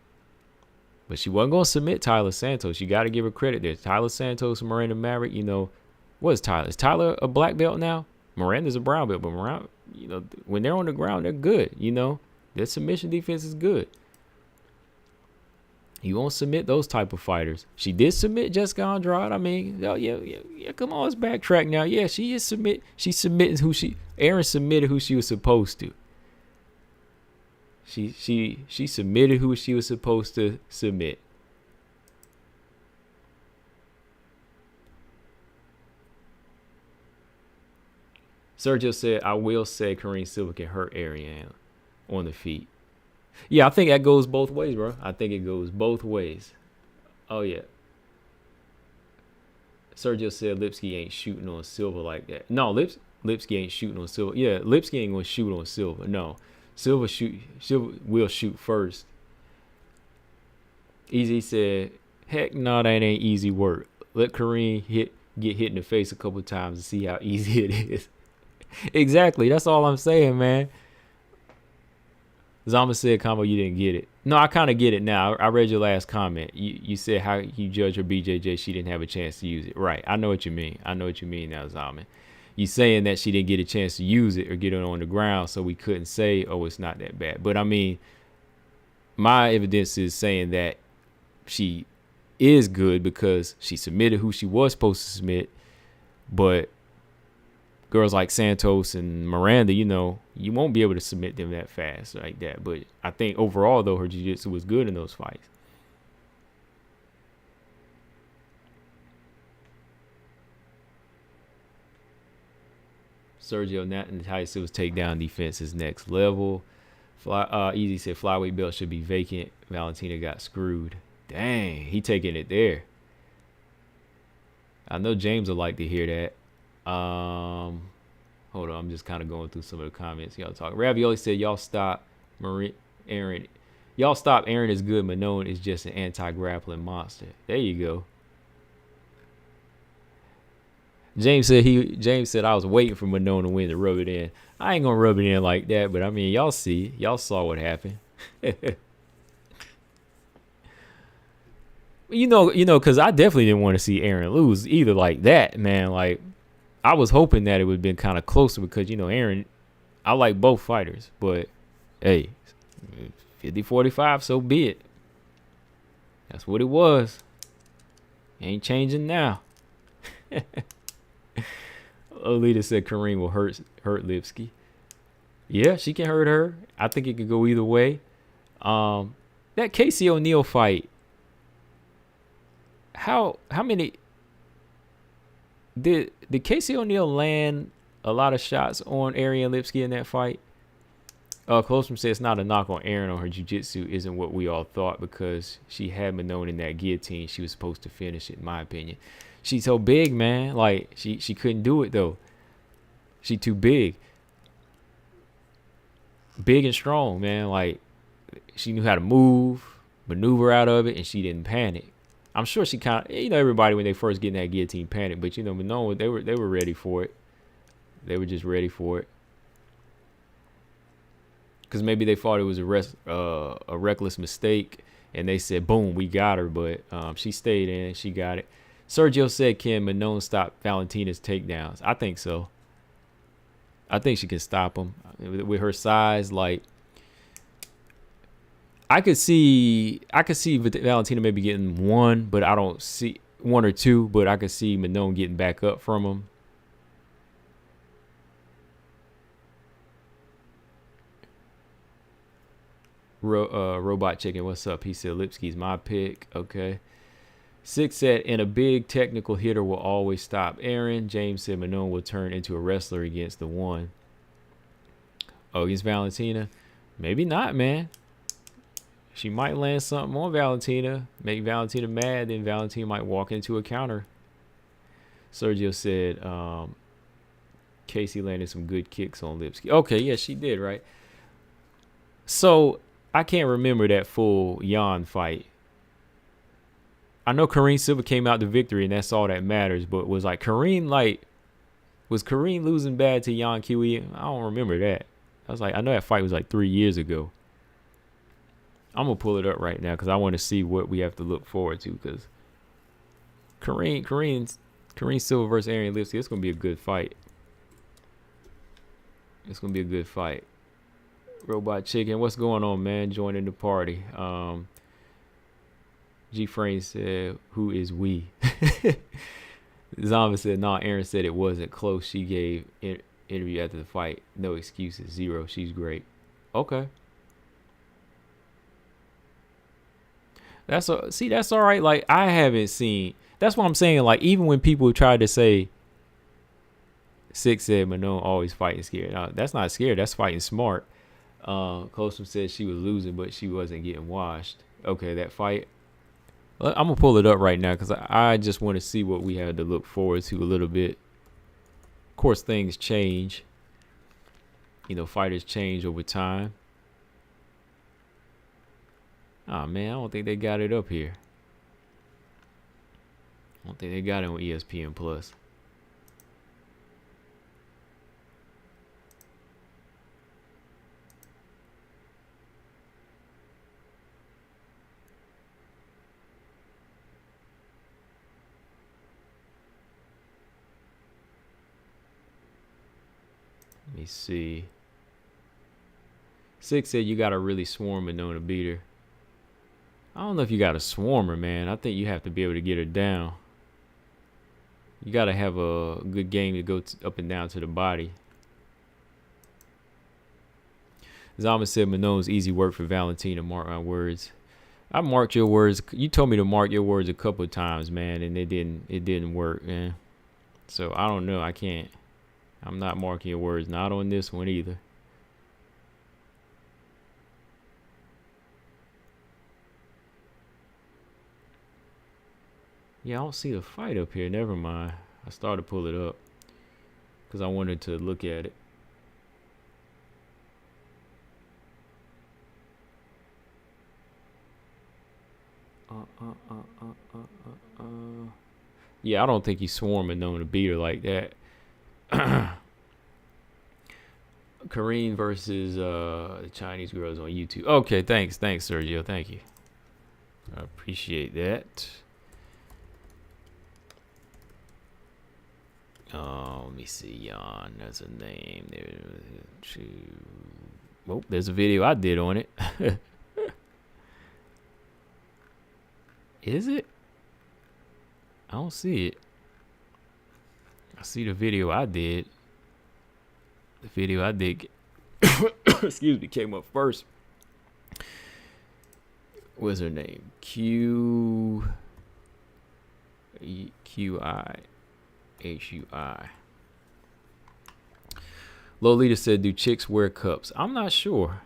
but she wasn't going to submit Tyler Santos. You got to give her credit there. Tyler Santos and Miranda Maverick, you know, what is Tyler? Is Tyler a black belt now? Miranda's a brown belt, but Miranda, you know, when they're on the ground, they're good. You know, their submission defense is good. You won't submit those type of fighters. She did submit Jessica Andrade. I mean, yeah. Come on, let's backtrack now. Yeah, She's submitting Aaron submitted who she was supposed to. She submitted who she was supposed to submit. Sergio said, I will say Kareem Silva can hurt Ariane on the feet. Yeah, I think that goes both ways, bro. I think it goes both ways. Oh, yeah. Sergio said Lipski ain't shooting on Silva like that. No, Lipski ain't shooting on Silva. Yeah, Lipski ain't going to shoot on Silva. No. Silva will shoot first. Easy said, heck no, that ain't easy work. Let Kareem get hit in the face a couple times and see how easy it is. Exactly. That's all I'm saying, man. Zama said, Combo, you didn't get it. No, I kind of get it now. I read your last comment. You said how you judge her BJJ. She didn't have a chance to use it. Right. I know what you mean. Now, Zama. You saying that she didn't get a chance to use it or get it on the ground, so we couldn't say, oh, it's not that bad. But, I mean, my evidence is saying that she is good because she submitted who she was supposed to submit. But girls like Santos and Miranda, you know, you won't be able to submit them that fast like that. But I think overall, though, her jiu-jitsu was good in those fights. Sergio Natalia Silva's takedown defense is next level. Easy said flyweight belt should be vacant. Valentina got screwed. Dang, he taking it there. I know James would like to hear that. Hold on, I'm just kind of going through some of the comments y'all talking. Ravioli said y'all stop Aaron. Y'all stop Aaron is good. Manon is just an anti-grappling monster. There you go. James said I was waiting for Manon to win to rub it in. I ain't gonna rub it in like that, but I mean y'all saw what happened. you know, because I definitely didn't want to see Aaron lose either like that, man. Like I was hoping that it would have been kind of closer because Aaron, I like both fighters, but hey, 50-45, so be it. That's what it was. Ain't changing now. Alita said Kareem will hurt Lipski. Yeah, she can hurt her. I think it could go either way. That Casey O'Neill fight. How many did Casey O'Neill land a lot of shots on Ariane Lipski in that fight? Closum says it's not a knock on Aaron on her jiu-jitsu isn't what we all thought because she had Manon in that guillotine. She was supposed to finish it, in my opinion. She's so big, man. Like, she couldn't do it, though. She too big. Big and strong, man. Like, she knew how to move, maneuver out of it, and she didn't panic. I'm sure she kind of, everybody when they first get in that guillotine panic, but, Manon, they were ready for it. They were just ready for it. Because maybe they thought it was a reckless mistake, and they said, boom, we got her, but she stayed in, she got it. Sergio said, can Manon stop Valentina's takedowns? I think so. I think she can stop them. With her size, like, I could see Valentina maybe getting one, but I don't see one or two, but I could see Manon getting back up from him. Robot Chicken, what's up? He said Lipski's my pick. Okay. Six said, and a big technical hitter will always stop Aaron. James said Manon will turn into a wrestler against the one. Oh, against Valentina? Maybe not, man. She might land something on Valentina, make Valentina mad, then Valentina might walk into a counter. Sergio said Casey landed some good kicks on Lipski. Okay, yeah, she did, right? So I can't remember that full Jan fight. I know Kareem Silva came out to victory, and that's all that matters. But was Kareem losing bad to Jan Kiwi? I don't remember that. I know that fight was 3 years ago. I'm gonna pull it up right now because I want to see what we have to look forward to. Because Kareem Silva versus Ariane Lipski, it's gonna be a good fight. It's gonna be a good fight. Robot Chicken, what's going on, man? Joining the party. G Frame said, who is we? Zombie said, nah, Aaron said it wasn't close. She gave interview after the fight. No excuses. 0. She's great. Okay. That's all right. Like, I haven't seen. That's what I'm saying. Like, even when people tried to say, Six said Manon always fighting scared. That's not scared. That's fighting smart. Closum said she was losing, but she wasn't getting washed. Okay, that fight. I'm going to pull it up right now because I just want to see what we had to look forward to a little bit. Of course, things change. Fighters change over time. Oh, man, I don't think they got it up here. I don't think they got it on ESPN+. Let me see. Six said you got to really swarm and know to beat her. I don't know if you got to swarm her, man. I think you have to be able to get her down. You got to have a good game to go up and down to the body. Zama said Manon's easy work for Valentina. Mark my words. I marked your words. You told me to mark your words a couple of times, man, and it didn't work, man. So I don't know. I can't. I'm not marking your words. Not on this one either. Yeah, I don't see the fight up here. Never mind. I started to pull it up. because I wanted to look at it. Yeah, I don't think he's swarming known to beat her like that. Kareem versus the Chinese girls on YouTube. Okay, thanks, Sergio. Thank you. I appreciate that. Let me see, Jan. That's a name. Oh, there's a video I did on it. Is it? I don't see it. I see the video I did. The video I did, excuse me, came up first. What's her name? QIHUI. Lolita said, "Do chicks wear cups?" I'm not sure.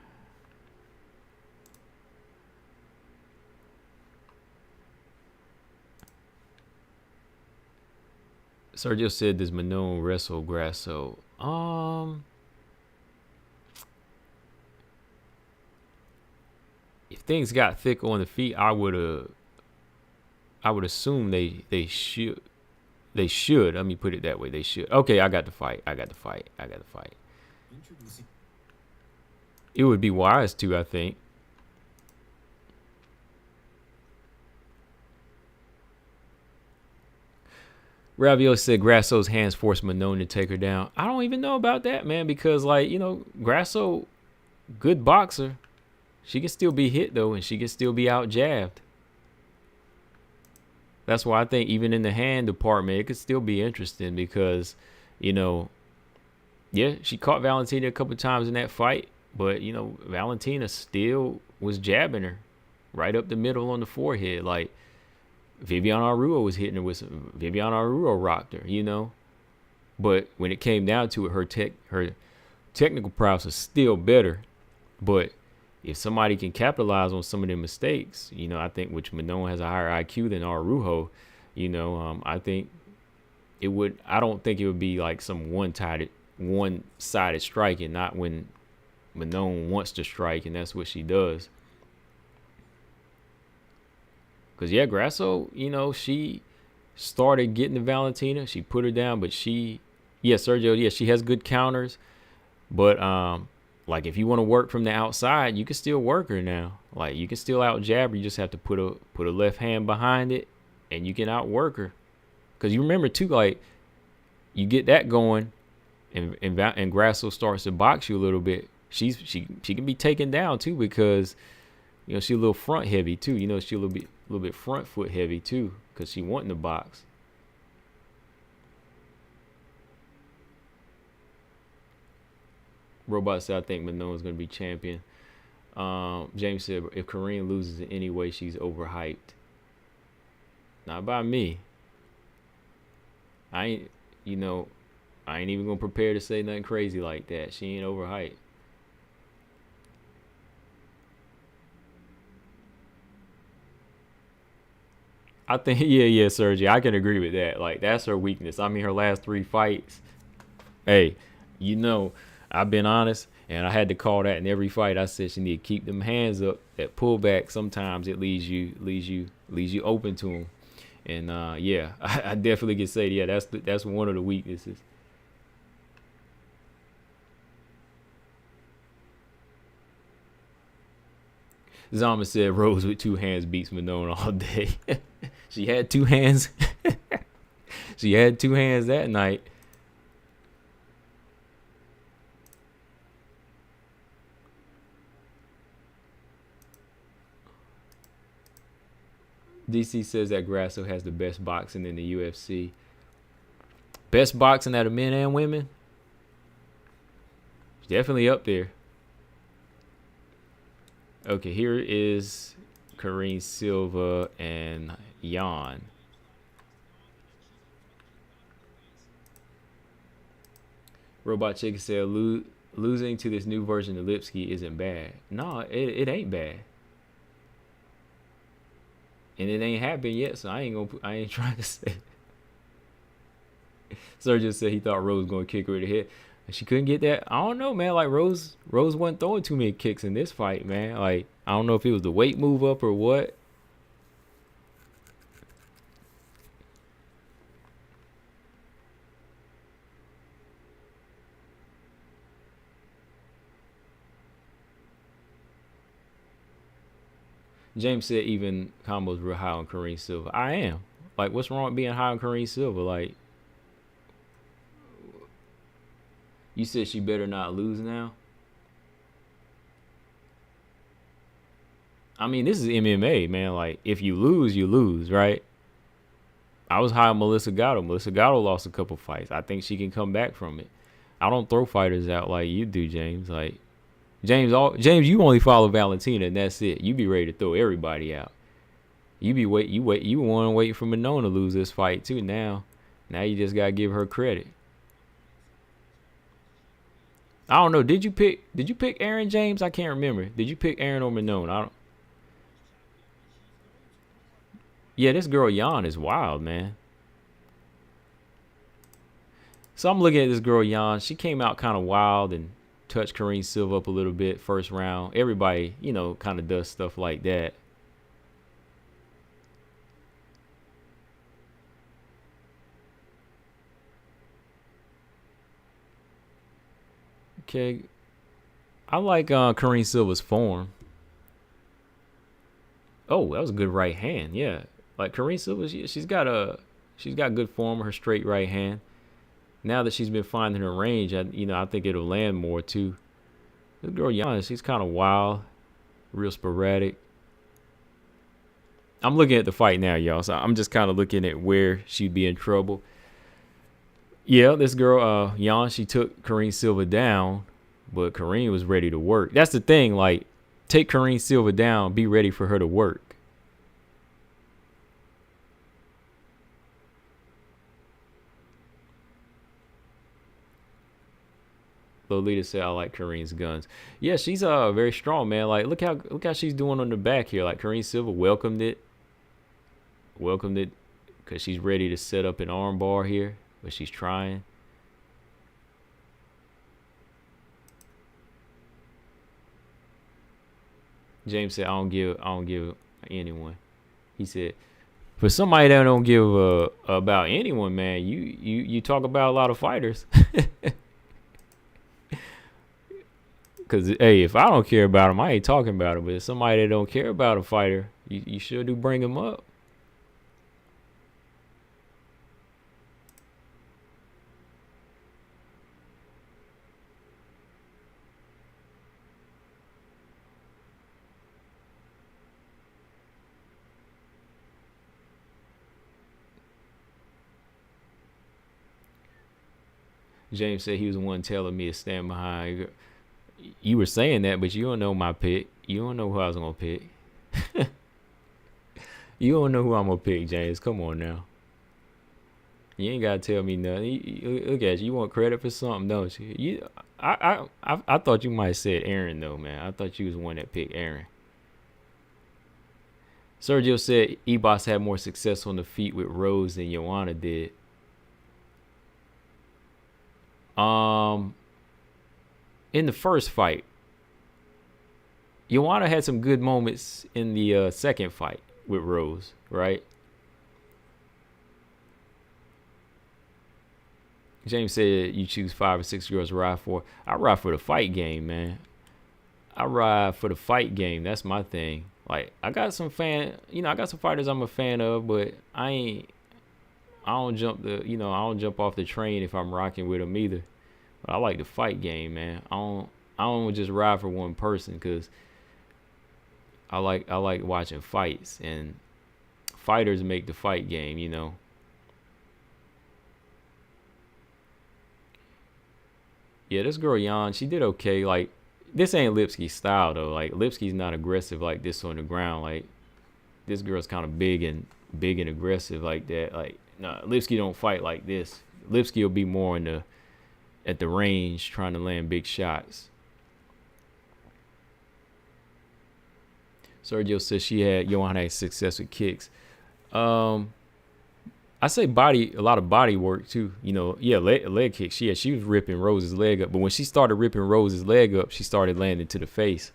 Sergio said, "Does Manon wrestle Grasso?" If things got thick on the feet, I would assume they should. They should. Let me put it that way. They should. Okay, I got the fight. It would be wise to, I think. Ravio said Grasso's hands forced Manon to take her down. I don't even know about that, man, because, like, you know, Grasso, good boxer. She can still be hit, though, and she can still be out jabbed. That's why I think even in the hand department, it could still be interesting because, you know, yeah, she caught Valentina a couple times in that fight, but, you know, Valentina still was jabbing her right up the middle on the forehead. Like, Viviane Araújo was hitting her with some, Viviane Araújo rocked her, you know. But when it came down to it, her technical prowess was still better. But if somebody can capitalize on some of their mistakes, you know, I think which Manon has a higher IQ than Araújo, you know, I think it would. I don't think it would be like some one-sided striking, not when Manon wants to strike, and that's what she does. Because, yeah, Grasso, you know, she started getting to Valentina. She put her down, but Sergio, yeah, she has good counters. But, like, if you want to work from the outside, you can still work her now. Like, you can still out-jab her. You just have to put a left hand behind it, and you can outwork her. Because you remember, too, like, you get that going, and Grasso starts to box you a little bit. She can be taken down, too, because, you know, she's a little front heavy, too. You know, she's a little bit front foot heavy too, because she wanting to box. Robot said, "I think Manon's gonna be champion." James said, "If Kareem loses in any way, she's overhyped." Not by me. I ain't even gonna prepare to say nothing crazy like that. She ain't overhyped. I think, yeah, Sergio, I can agree with that. Like, that's her weakness. I mean, her last 3 fights. Hey, you know, I've been honest, and I had to call that in every fight. I said she need to keep them hands up. That pullback, sometimes it leaves you open to them. And yeah, I definitely can say, yeah, that's one of the weaknesses. Zama said Rose with 2 hands beats Manon all day. She had 2 hands. She had 2 hands that night. DC says that Grasso has the best boxing in the UFC. Best boxing out of men and women? Definitely up there. Okay, here is Kareem Silva and Jan. Robot Chicken said losing to this new version of Lipski isn't bad. No, it ain't bad. And it ain't happened yet, so I ain't trying to say. Sergio said he thought Rose was gonna kick her in the head. And she couldn't get that. I don't know, man. Like Rose wasn't throwing too many kicks in this fight, man. Like, I don't know if it was the weight move up or what. James said even combos real high on Kareem Silva. I am. Like, what's wrong with being high on Kareem Silva? Like, you said she better not lose now. I mean, this is MMA, man. Like, if you lose, you lose, right? I was high on Melissa Gatto. Melissa Gatto lost a couple fights. I think she can come back from it. I don't throw fighters out like you do, James. Like, James, you only follow Valentina, and that's it. You be ready to throw everybody out. You want to wait for Manon to lose this fight too. Now you just gotta give her credit. I don't know. Did you pick Aaron, James? I can't remember. Did you pick Aaron or Manon? I don't. Yeah, this girl Yan is wild, man. So I'm looking at this girl Yan. She came out kind of wild and touched Kareem Silva up a little bit first round. Everybody, kind of does stuff like that. Okay. I like Kareem Silva's form. Oh, that was a good right hand. Yeah. Like Kareem Silva, she's got good form, her straight right hand. Now that she's been finding her range, I think it'll land more too. This girl Yana, she's kind of wild, real sporadic. I'm looking at the fight now, y'all. So I'm just kind of looking at where she'd be in trouble. Yeah, this girl, Yan, she took Kareem Silva down, but Kareem was ready to work. That's the thing. Like, take Kareem Silva down, be ready for her to work. Lolita said, "I like Kareem's guns." Yeah, she's very strong, man. Like, look how she's doing on the back here. Like, Kareem Silva welcomed it, because she's ready to set up an arm bar here, but she's trying. James said, "I don't give anyone." He said, "For somebody that don't give about anyone, man, you talk about a lot of fighters." Because, hey, if I don't care about him, I ain't talking about him. But if somebody that don't care about a fighter, you sure do bring him up. James said he was the one telling me to stand behind. You were saying that, but you don't know my pick. You don't know who I was going to pick. You don't know who I'm going to pick, James. Come on now. You ain't got to tell me nothing. Look at you. You want credit for something, don't you? I thought you might have said Aaron, though, man. I thought you was the one that picked Aaron. Sergio said Ebos had more success on the feet with Rose than Joanna did. In the first fight, Joanna had some good moments in the second fight with Rose, right? James said you choose 5 or 6 girls to ride for. I ride for the fight game, man. I ride for the fight game. That's my thing. Like, I got some fighters I'm a fan of, but I don't jump off the train if I'm rocking with them either. But I like the fight game, man. I don't just ride for one person, because I like watching fights, and fighters make the fight game, Yeah, this girl Yan, she did okay. Like, this ain't Lipski's style though. Like, Lipski's not aggressive like this on the ground. Like, this girl's kind of big and aggressive like that. Like, nah, Lipski don't fight like this. Lipski will be more at the range trying to land big shots. Sergio says Johanna had success with kicks. I say body, a lot of body work too. You know, yeah, leg kicks. She was ripping Rose's leg up, but when she started ripping Rose's leg up, she started landing to the face.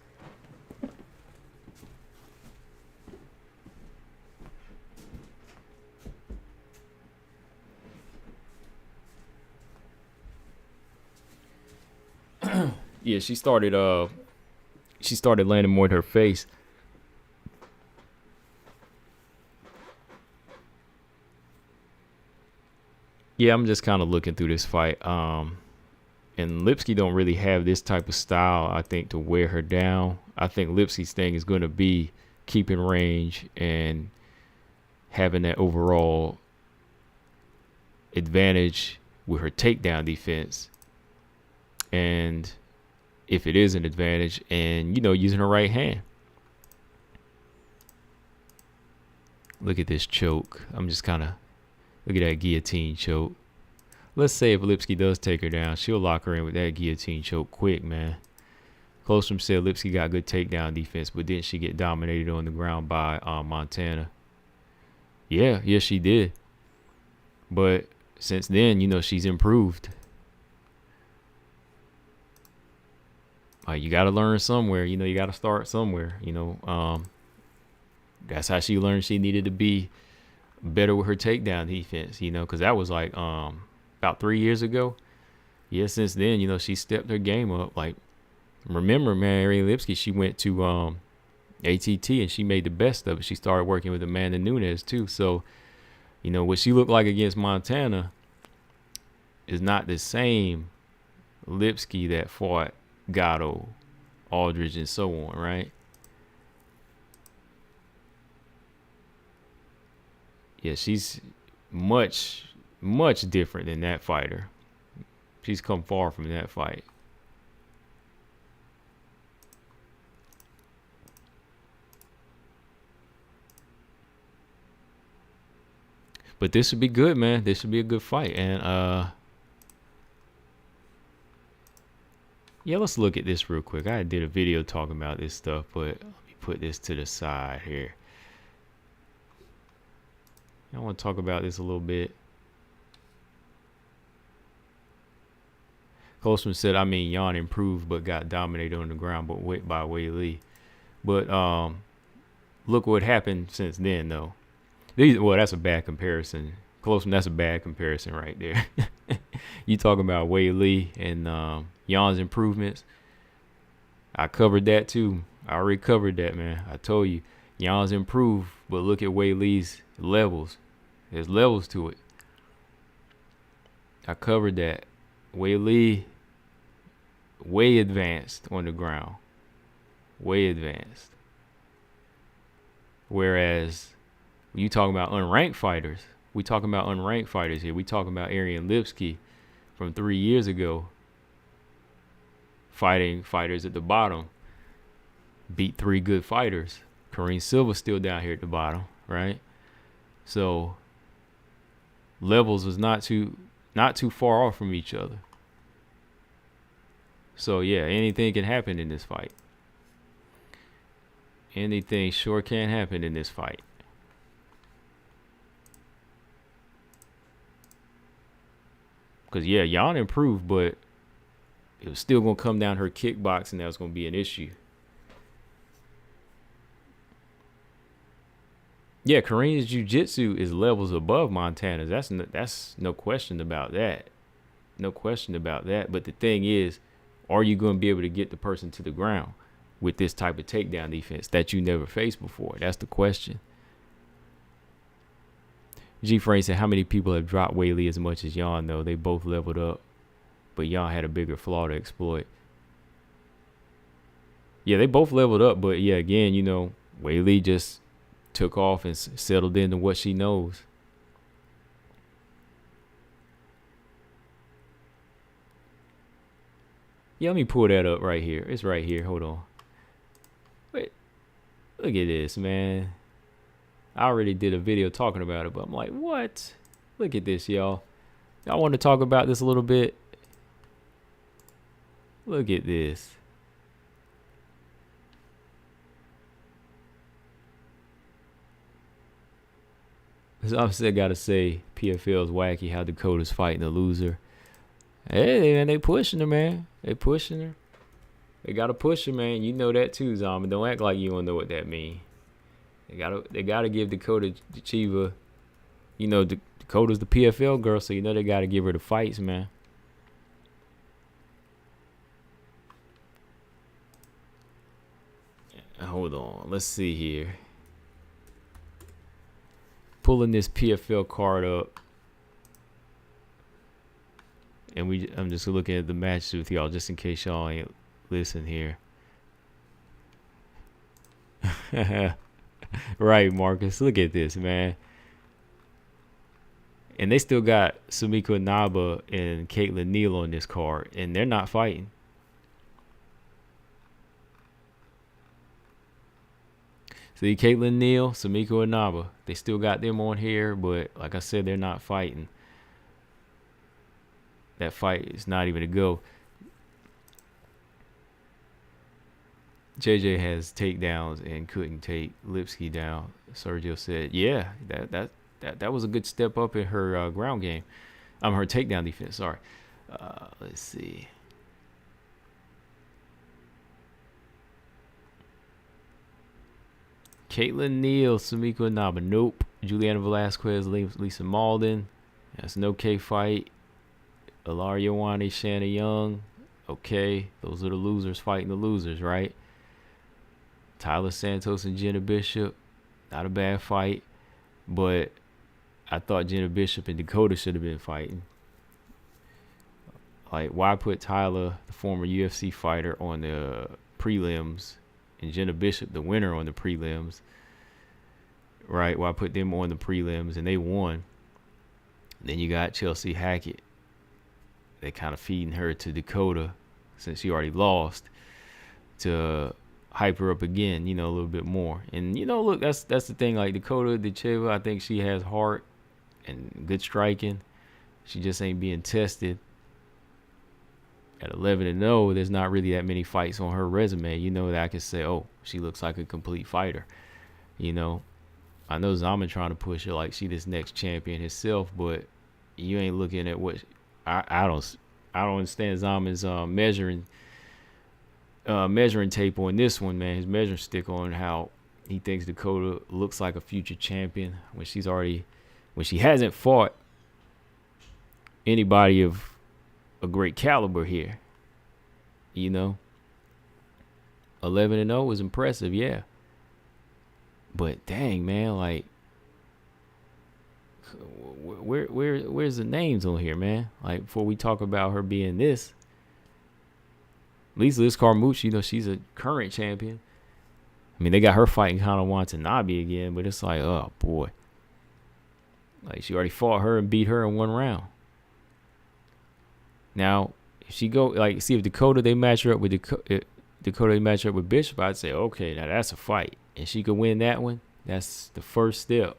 Yeah, she started landing more in her face. Yeah, I'm just kind of looking through this fight. And Lipski don't really have this type of style, I think, to wear her down. I think Lipski's thing is going to be keeping range and having that overall advantage with her takedown defense. And if it is an advantage, and, you know, using her right hand. Look at this choke. I'm just kind of, look at that guillotine choke. Let's say if Lipski does take her down, she'll lock her in with that guillotine choke quick, man. Clostrom said Lipski got good takedown defense, but didn't she get dominated on the ground by Montana? Yeah, she did. But since then, you know, she's improved. You got to learn somewhere. You know, you got to start somewhere. You know, that's how she learned she needed to be better with her takedown defense, you know, because that was like about 3 years ago. Yeah, since then, you know, she stepped her game up. Like, remember, Mary Lipski, she went to ATT and she made the best of it. She started working with Amanda Nunes too. So, you know, what she looked like against Montana is not the same Lipski that fought Gatto, Aldridge, and so on, right? Yeah, she's much different than that fighter. She's come far from that fight. But this would be good, man. This would be a good fight. And yeah, let's look at this real quick. I did a video talking about this stuff, but let me put this to the side here. I want to talk about this a little bit. Clostrom said, I mean, Yan improved but got dominated on the ground by Wei Li. But look what happened since then, though. Well, that's a bad comparison. Clostrom, that's a bad comparison right there. You talking about Wei Li and Yan's improvements. I covered that too. I already covered that, man. I told you. Yan's improved, but look at Wei Li's levels. There's levels to it. I covered that. Wei Li, way advanced on the ground. Way advanced. Whereas, when you talking about unranked fighters, we talking about unranked fighters here. We talking about Arian Lipski from 3 years ago. Fighting fighters at the bottom. Beat 3 good fighters. Kareem Silva still down here at the bottom, right? So levels was not too far off from each other. So yeah, anything can happen in this fight. Anything sure can happen in this fight. Because yeah, Yan improved, but it was still gonna come down her kickboxing. That was gonna be an issue. Yeah, Kareem's jiu-jitsu is levels above Montana's. That's no question about that. No question about that. But the thing is, are you going to be able to get the person to the ground with this type of takedown defense that you never faced before? That's the question. G. Frame said, how many people have dropped Wei Li as much as Yan, though? They both leveled up, but Yan had a bigger flaw to exploit. Yeah, they both leveled up, but yeah, again, you know, Wei Li just took off and settled into what she knows. Yeah, let me pull that up right here. It's right here. Hold on. Wait. Look at this, man. I already did a video talking about it, but I'm like, what? Look at this, y'all. Y'all want to talk about this a little bit? Look at this. So I'm still got to say PFL's wacky how Dakota's fighting the loser. Hey, man, they pushing her, man. They pushing her. They got to push her, man. You know that too, Zama. Don't act like you don't know what that means. They gotta give Dakota Chiva, you know, Dakota's the PFL girl, so you know they gotta give her the fights, man. Hold on, let's see here. Pulling this PFL card up, and I'm just looking at the matches with y'all, just in case y'all ain't listen here. Right, Marcus. Look at this, man. And they still got Sumiko Naba and Caitlin Neal on this card, and they're not fighting. See, Caitlin Neal, Sumiko and Naba, they still got them on here, but like I said, they're not fighting. That fight is not even a go. JJ has takedowns and couldn't take Lipski down. Sergio said, "Yeah, that was a good step up in her ground game. Her takedown defense. Sorry. Let's see. Caitlin Neal, Sumiko Naba. Nope. Juliana Velasquez, Lisa Malden. That's an okay fight. Ilaria Wani, Shanna Young. Okay. Those are the losers fighting the losers, right? Tyler Santos and Jenna Bishop. Not a bad fight. But I thought Jenna Bishop and Dakota should have been fighting. Like, why put Tyler, the former UFC fighter, on the prelims, and Jenna Bishop, the winner, on the prelims? Right? Why put them on the prelims and they won? Then you got Chelsea Hackett. They kind of feeding her to Dakota since she already lost to hype her up again, you know, a little bit more. And, you know, look, that's the thing. Like, Dakota Chiva, I think she has heart and good striking. She just ain't being tested. At 11-0, there's not really that many fights on her resume, you know, that I can say, oh, she looks like a complete fighter. You know, I know Zaman trying to push her like she this next champion himself, but you ain't looking at what I don't understand Zaman's measuring tape on this one, man. His measuring stick on how he thinks Dakota looks like a future champion when she hasn't fought anybody of a great caliber here. You know, 11-0 was impressive, yeah. But dang, man, like, where's the names on here, man? Like, before we talk about her being this, at least Liz Carmouche, you know, she's a current champion. I mean, they got her fighting Hana Watanabe again, but it's like, oh boy, like, she already fought her and beat her in one round. Now, if she go, like, see if Dakota, they match her up with Dakota, they match her up with Bishop, I'd say, okay, now that's a fight. And she could win that one. That's the first step.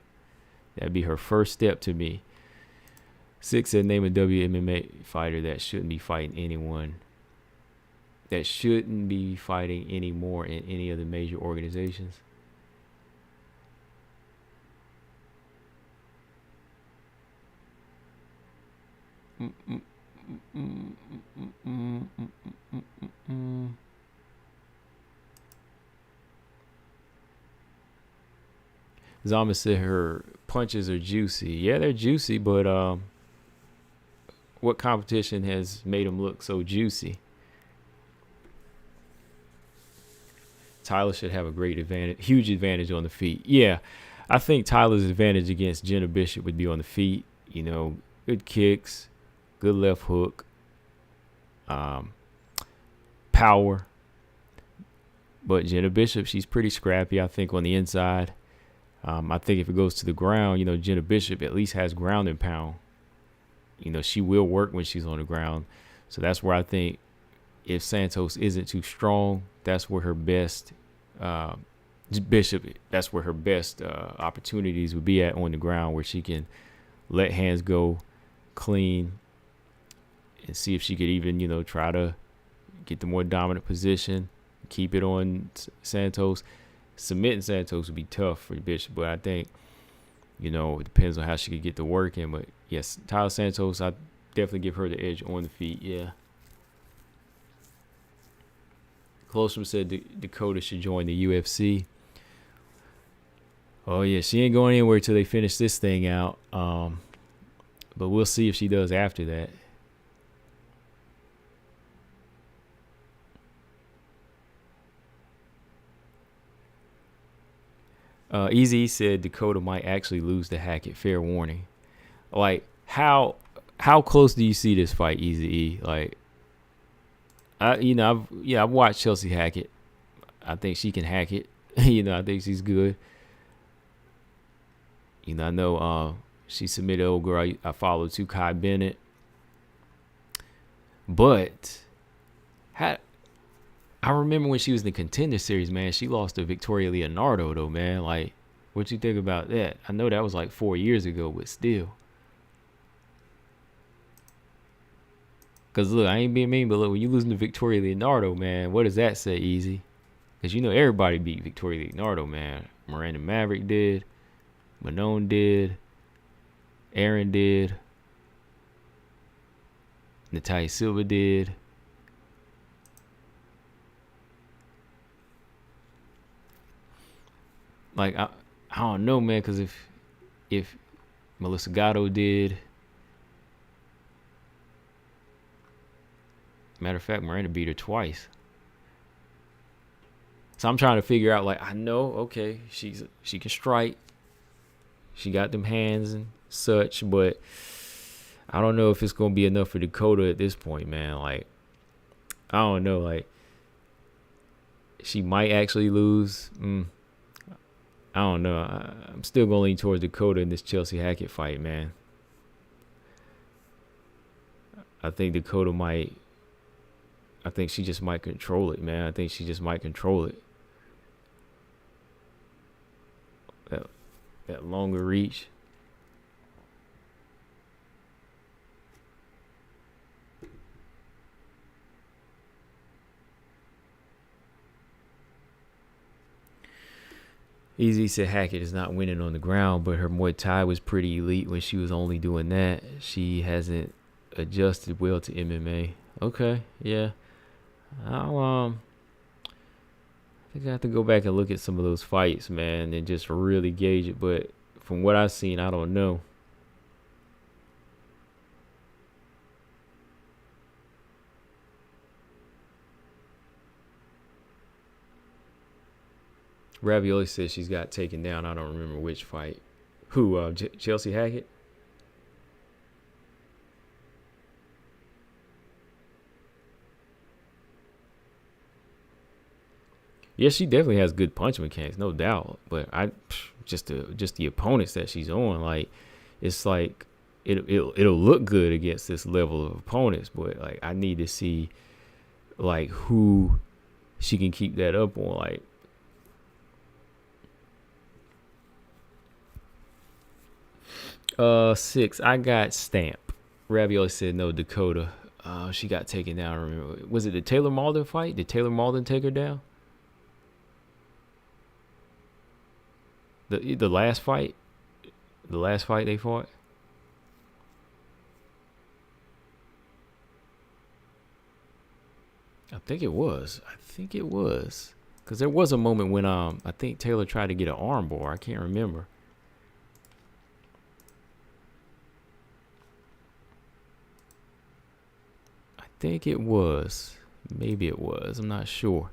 That'd be her first step to me. 6 said, name a WMMA fighter that shouldn't be fighting anyone. That shouldn't be fighting anymore in any of the major organizations. Zama said her punches are juicy. Yeah, they're juicy, but what competition has made them look so juicy? Tyler should have a great advantage, huge advantage on the feet. Yeah, I think Tyler's advantage against Jenna Bishop would be on the feet. You know, good kicks, good left hook, power. But Jenna Bishop, she's pretty scrappy, I think, on the inside. I think if it goes to the ground, you know, Jenna Bishop at least has ground and pound. You know, she will work when she's on the ground. So that's where I think if Santos isn't too strong, that's where her best Bishop, that's where her best opportunities would be at on the ground, where she can let hands go clean and see if she could even, you know, try to get the more dominant position, keep it on Santos. Submitting Santos would be tough for Bishop, but I think You know, it depends on how she could get to work in. But yes, Tyler Santos, I definitely give her the edge on the feet. Yeah. Closum said Dakota should join the UFC. Oh yeah, she ain't going anywhere till they finish this thing out. But we'll see if she does after that. Easy said Dakota might actually lose to Hackett. Fair warning. Like how close do you see this fight, Easy E? Like, I've watched Chelsea Hackett. I think she can hack it. I think she's good. I know she submitted old girl I followed to Kai Bennett. But I remember when she was in the Contender Series, man, she lost to Victoria Leonardo, though, man. Like, what you think about that? I know that was like 4 years ago, but still. Because, look, I ain't being mean, but look, when you losing to Victoria Leonardo, man, what does that say, Easy? Because, everybody beat Victoria Leonardo, man. Miranda Maverick did. Manon did. Aaron did. Natalia Silva did. Like, I don't know, man, because if Melissa Gatto did. Matter of fact, Miranda beat her twice. So I'm trying to figure out, like, I know, okay, she can strike. She got them hands and such, but I don't know if it's going to be enough for Dakota at this point, man. Like, I don't know. Like, she might actually lose. I don't know. I'm still going to lean towards Dakota in this Chelsea Hackett fight, man. I think Dakota might. I think she just might control it, man. I think she just might control it. That longer reach. Easy said Hackett is not winning on the ground, but her Muay Thai was pretty elite when she was only doing that. She hasn't adjusted well to MMA. Okay, yeah. I think I have to go back and look at some of those fights, man, and just really gauge it. But from what I've seen, I don't know. Ravioli says she's got taken down. I don't remember which fight. Who? Chelsea Hackett? Yeah, she definitely has good punch mechanics, no doubt. But just the opponents that she's on, like, it's like it'll look good against this level of opponents, but like I need to see like who she can keep that up on. Like, six. I got Stamp. Ravioli said no, Dakota. She got taken down. I remember. Was it the Taylor Malden fight? Did Taylor Malden take her down? The last fight? The last fight they fought? I think it was. Because there was a moment when I think Taylor tried to get an arm bar. I can't remember. I think it was. Maybe it was. I'm not sure.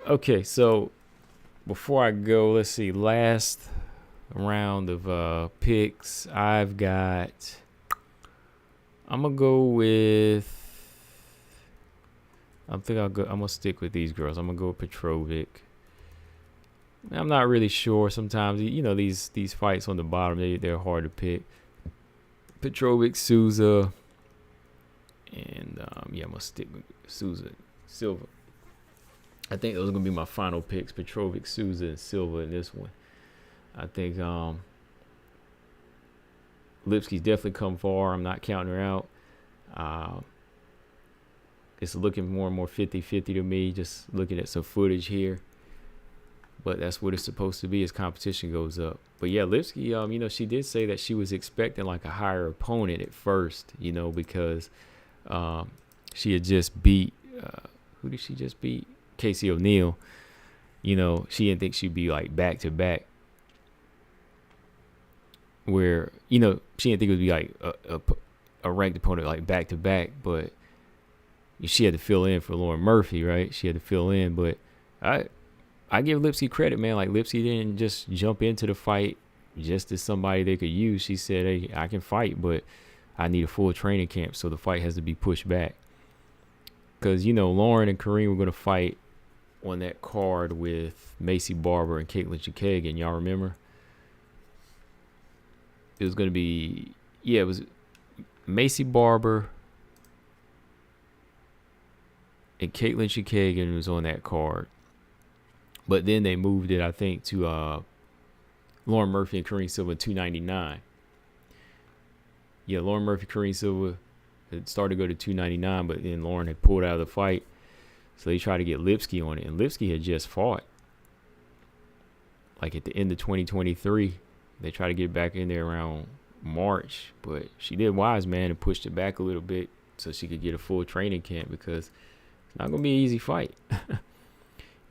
Okay, so before I go, let's see. Last round of picks, I'm gonna go with. I'm gonna stick with these girls. I'm gonna go with Petrovic. I'm not really sure. Sometimes these fights on the bottom they're hard to pick. Petrovic, Souza, and I'm gonna stick with Souza, Silva. I think those are going to be my final picks. Petrovic, Souza, and Silva in this one. I think Lipski's definitely come far. I'm not counting her out. It's looking more and more 50-50 to me, just looking at some footage here. but that's what it's supposed to be as competition goes up. But yeah, Lipski, she did say that she was expecting like a higher opponent at first, because she had just beat who did she just beat? Casey O'Neill. She didn't think she'd be like back to back. Where she didn't think it would be like a ranked opponent like back to back, but she had to fill in for Lauren Murphy, right? She had to fill in, but I give Lipski credit, man. Like Lipski didn't just jump into the fight just as somebody they could use. She said, "Hey, I can fight, but I need a full training camp, so the fight has to be pushed back." Because Lauren and Kareem were gonna fight on that card with Macy Barber and Caitlin Chikagan. Y'all remember? It was gonna be it was Macy Barber and Caitlin Chikagan was on that card. But then they moved it, I think, to Lauren Murphy and Kareem Silva 299. Yeah, Lauren Murphy, Kareem Silva had started to go to 299, but then Lauren had pulled out of the fight. So they tried to get Lipski on it. And Lipski had just fought. Like at the end of 2023. They tried to get back in there around March. But she did wise, man, and pushed it back a little bit so she could get a full training camp, because it's not going to be an easy fight.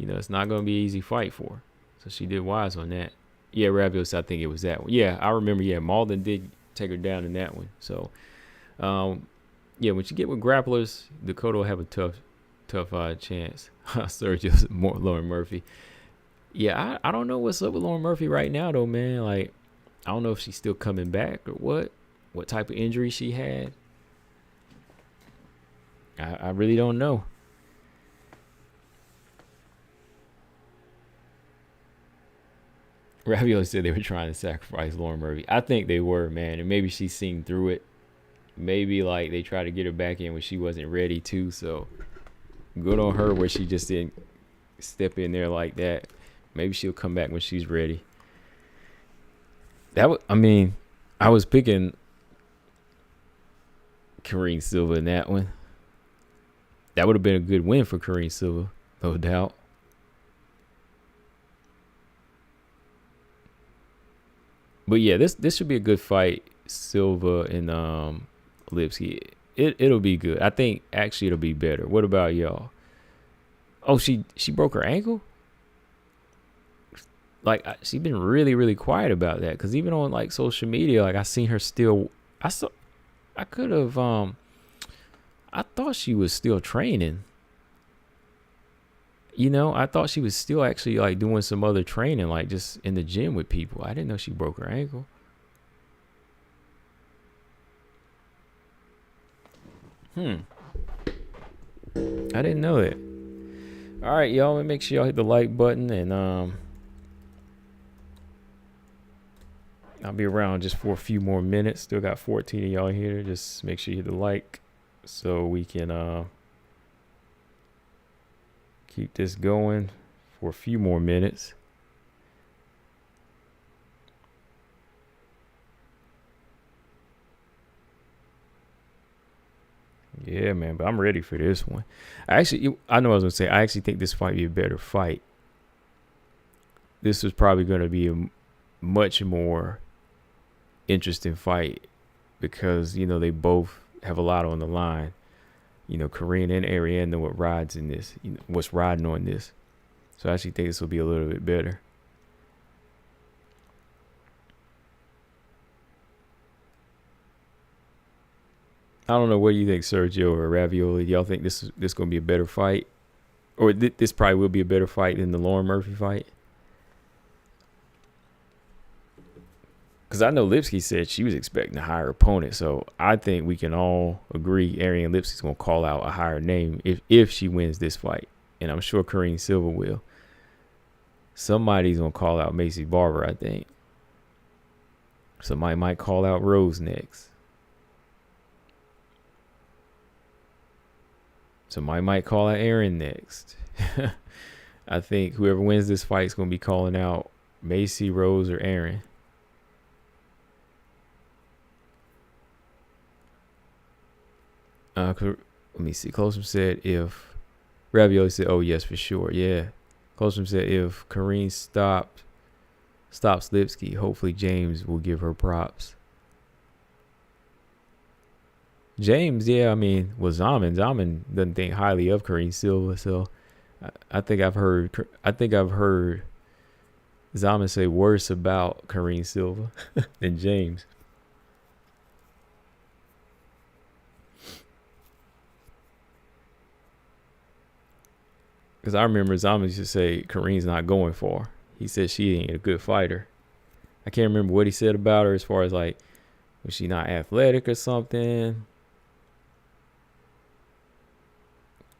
It's not going to be an easy fight for her. So she did wise on that. Yeah, Ravios, I think it was that one. Yeah, I remember, Malden did take her down in that one. So, when you get with grapplers, Dakota will have a tough chance. Sergio's more Lauren Murphy. Yeah, I don't know what's up with Lauren Murphy right now, though, man. Like, I don't know if she's still coming back or what type of injury she had. I really don't know. Ravioli said they were trying to sacrifice Lauren Murphy. I think they were, man. And maybe she's seen through it. Maybe, like, they tried to get her back in when she wasn't ready to. So, good on her where she just didn't step in there like that. Maybe she'll come back when she's ready. I was picking Kareem Silva in that one. That would have been a good win for Kareem Silva, no doubt. But yeah, this should be a good fight, Silva and Lipski. It'll be good. I think actually it'll be better. What about y'all? Oh, she broke her ankle? Like, she's been really, really quiet about that. Because even on, like, social media, like, I seen her still. I thought she was still training. I thought she was still actually, like, doing some other training, like, just in the gym with people. I didn't know she broke her ankle. I didn't know that. All right, y'all. Make sure y'all hit the like button, and I'll be around just for a few more minutes. Still got 14 of y'all here. Just make sure you hit the like so we can keep this going for a few more minutes. Yeah, man, but I'm ready for this one. I know what I was going to say. I actually think this might be a better fight. This was probably going to be a much more interesting fight because, they both have a lot on the line. Kareem and Ariane know what rides in this, what's riding on this. So I actually think this will be a little bit better. I don't know. What do you think, Sergio or Ravioli? Y'all think this going to be a better fight? Or this probably will be a better fight than the Lauren Murphy fight? Because I know Lipski said she was expecting a higher opponent. So I think we can all agree Ariane Lipski's going to call out a higher name if she wins this fight. And I'm sure Kareem Silva will. Somebody's going to call out Macy Barber, I think. Somebody might call out Rose next. Somebody might call out Aaron next. I think whoever wins this fight is going to be calling out Macy, Rose, or Aaron. Let me see. Closum said if Ravioli said, "Oh yes, for sure." Yeah, Holstrom said if Kareem stops Lipski, hopefully James will give her props. James, yeah, I mean, was Zaman doesn't think highly of Kareem Silva, so I think I've heard Zaman say worse about Kareem Silva than James. Because I remember Zaman used to say Kareem's not going for her. He said she ain't a good fighter. I can't remember what he said about her as far as like, was she not athletic or something?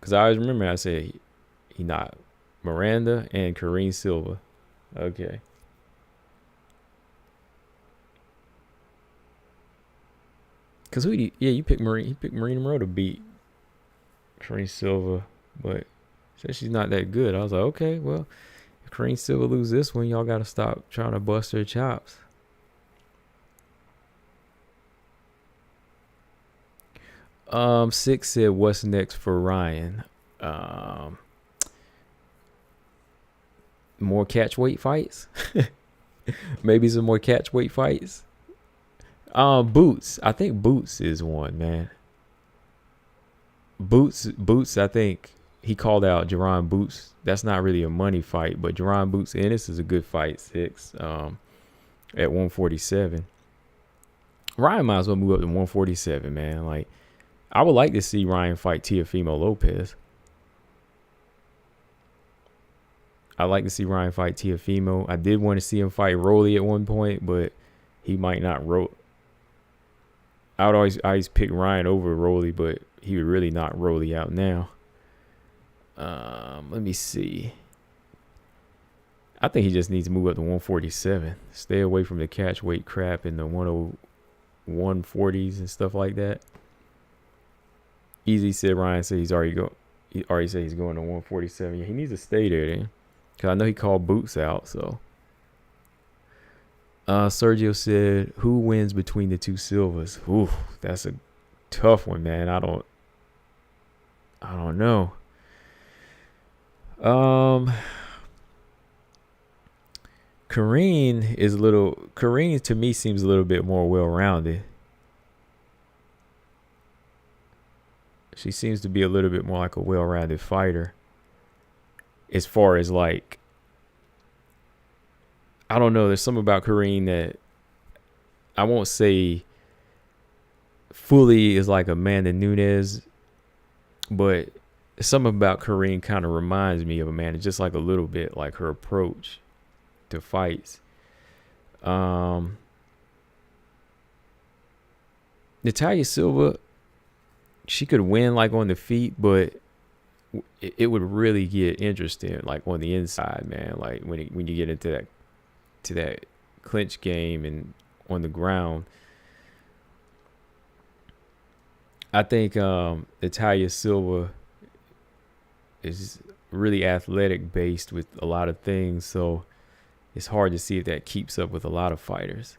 Because I always remember I said he not Miranda and Kareem Silva. Okay. Because you picked Marine. He picked Marina Monroe to beat Kareem Silva, but said she's not that good. I was like, okay, well, if Kareem Silva lose this one, y'all got to stop trying to bust her chops. Six said, what's next for Ryan? More catch weight fights? Maybe some more catch weight fights? Boots. I think Boots is one, man. Boots, I think he called out Jerron Boots. That's not really a money fight, but Jerron Boots Ennis is a good fight, 6, at 147. Ryan might as well move up to 147, man. Like, I would like to see Ryan fight Teofimo Lopez. I like to see Ryan fight Teofimo. I did want to see him fight Rolly at one point, but he might not roll. I always pick Ryan over Rolly, but he would really knock Rolly out now. Let me see. I think he just needs to move up to 147. Stay away from the catch weight crap in the 140s and stuff like that. Easy said Ryan said he already said he's going to 147. Yeah, he needs to stay there then. Cause I know he called Boots out, so. Sergio said, who wins between the two Silvas? Ooh, that's a tough one, man. I don't know. Kareem to me seems a little bit more well-rounded. She seems to be a little bit more like a well-rounded fighter. As far as like, I don't know. There's something about Kareem that I won't say fully is like Amanda Nunes, but something about Kareem kind of reminds me of Amanda, just like a little bit, like her approach to fights. Natalia Silva, she could win like on the feet, but it would really get interesting like on the inside, man. Like when you get into that clinch game and on the ground. I think Natalia Silva is really athletic based with a lot of things, so it's hard to see if that keeps up with a lot of fighters.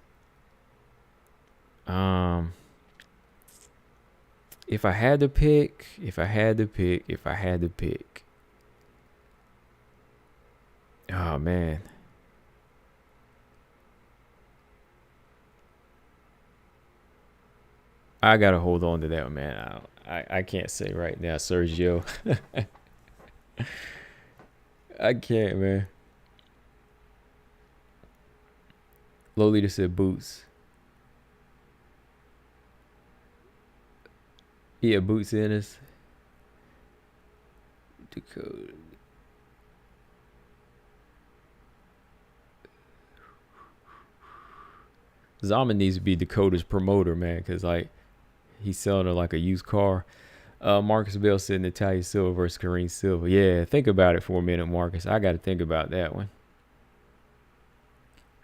If I had to pick, oh man. I gotta hold on to that one, man. I can't say right now, Sergio. I can't, man. Lolita said Boots. Yeah, Boots in us. Dakota. Zaman needs to be Dakota's promoter, man, because like he's selling her like a used car. Marcus Bell said Natalia Silva versus Kareem Silva. Yeah, think about it for a minute, Marcus. I got to think about that one.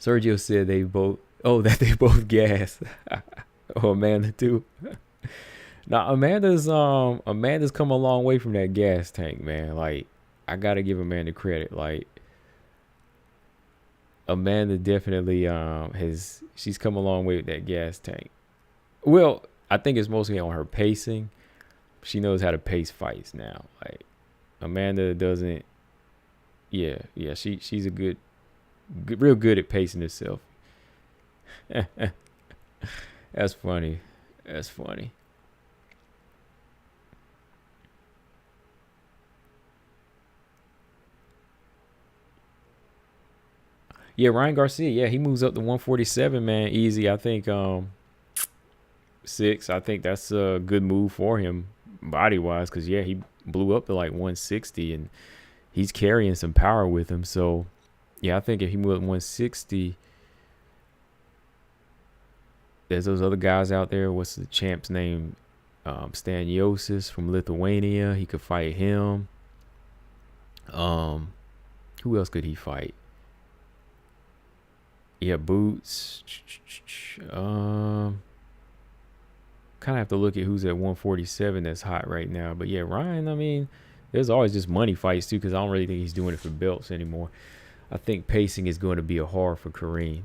Sergio said they both gassed. Oh, Amanda too. Now Amanda's come a long way from that gas tank, man. Like I gotta give Amanda credit. Like Amanda definitely she's come a long way with that gas tank. Well, I think it's mostly on her pacing. She knows how to pace fights now. Like Amanda doesn't Yeah. She's a real good at pacing herself. That's funny. That's funny. Yeah, Ryan Garcia. Yeah, he moves up to 147, man. Easy. I think 6. I think that's a good move for him body wise, because yeah, he blew up to like 160 and he's carrying some power with him. So yeah, I think if he moved up 160, there's those other guys out there. What's the champ's name? Staniosis from Lithuania. He could fight him. Who else could he fight? Yeah, Boots. Kind of have to look at who's at 147 that's hot right now. But yeah, Ryan, I mean, there's always just money fights too, because I don't really think he's doing it for belts anymore. I think pacing is going to be a hard for Kareem.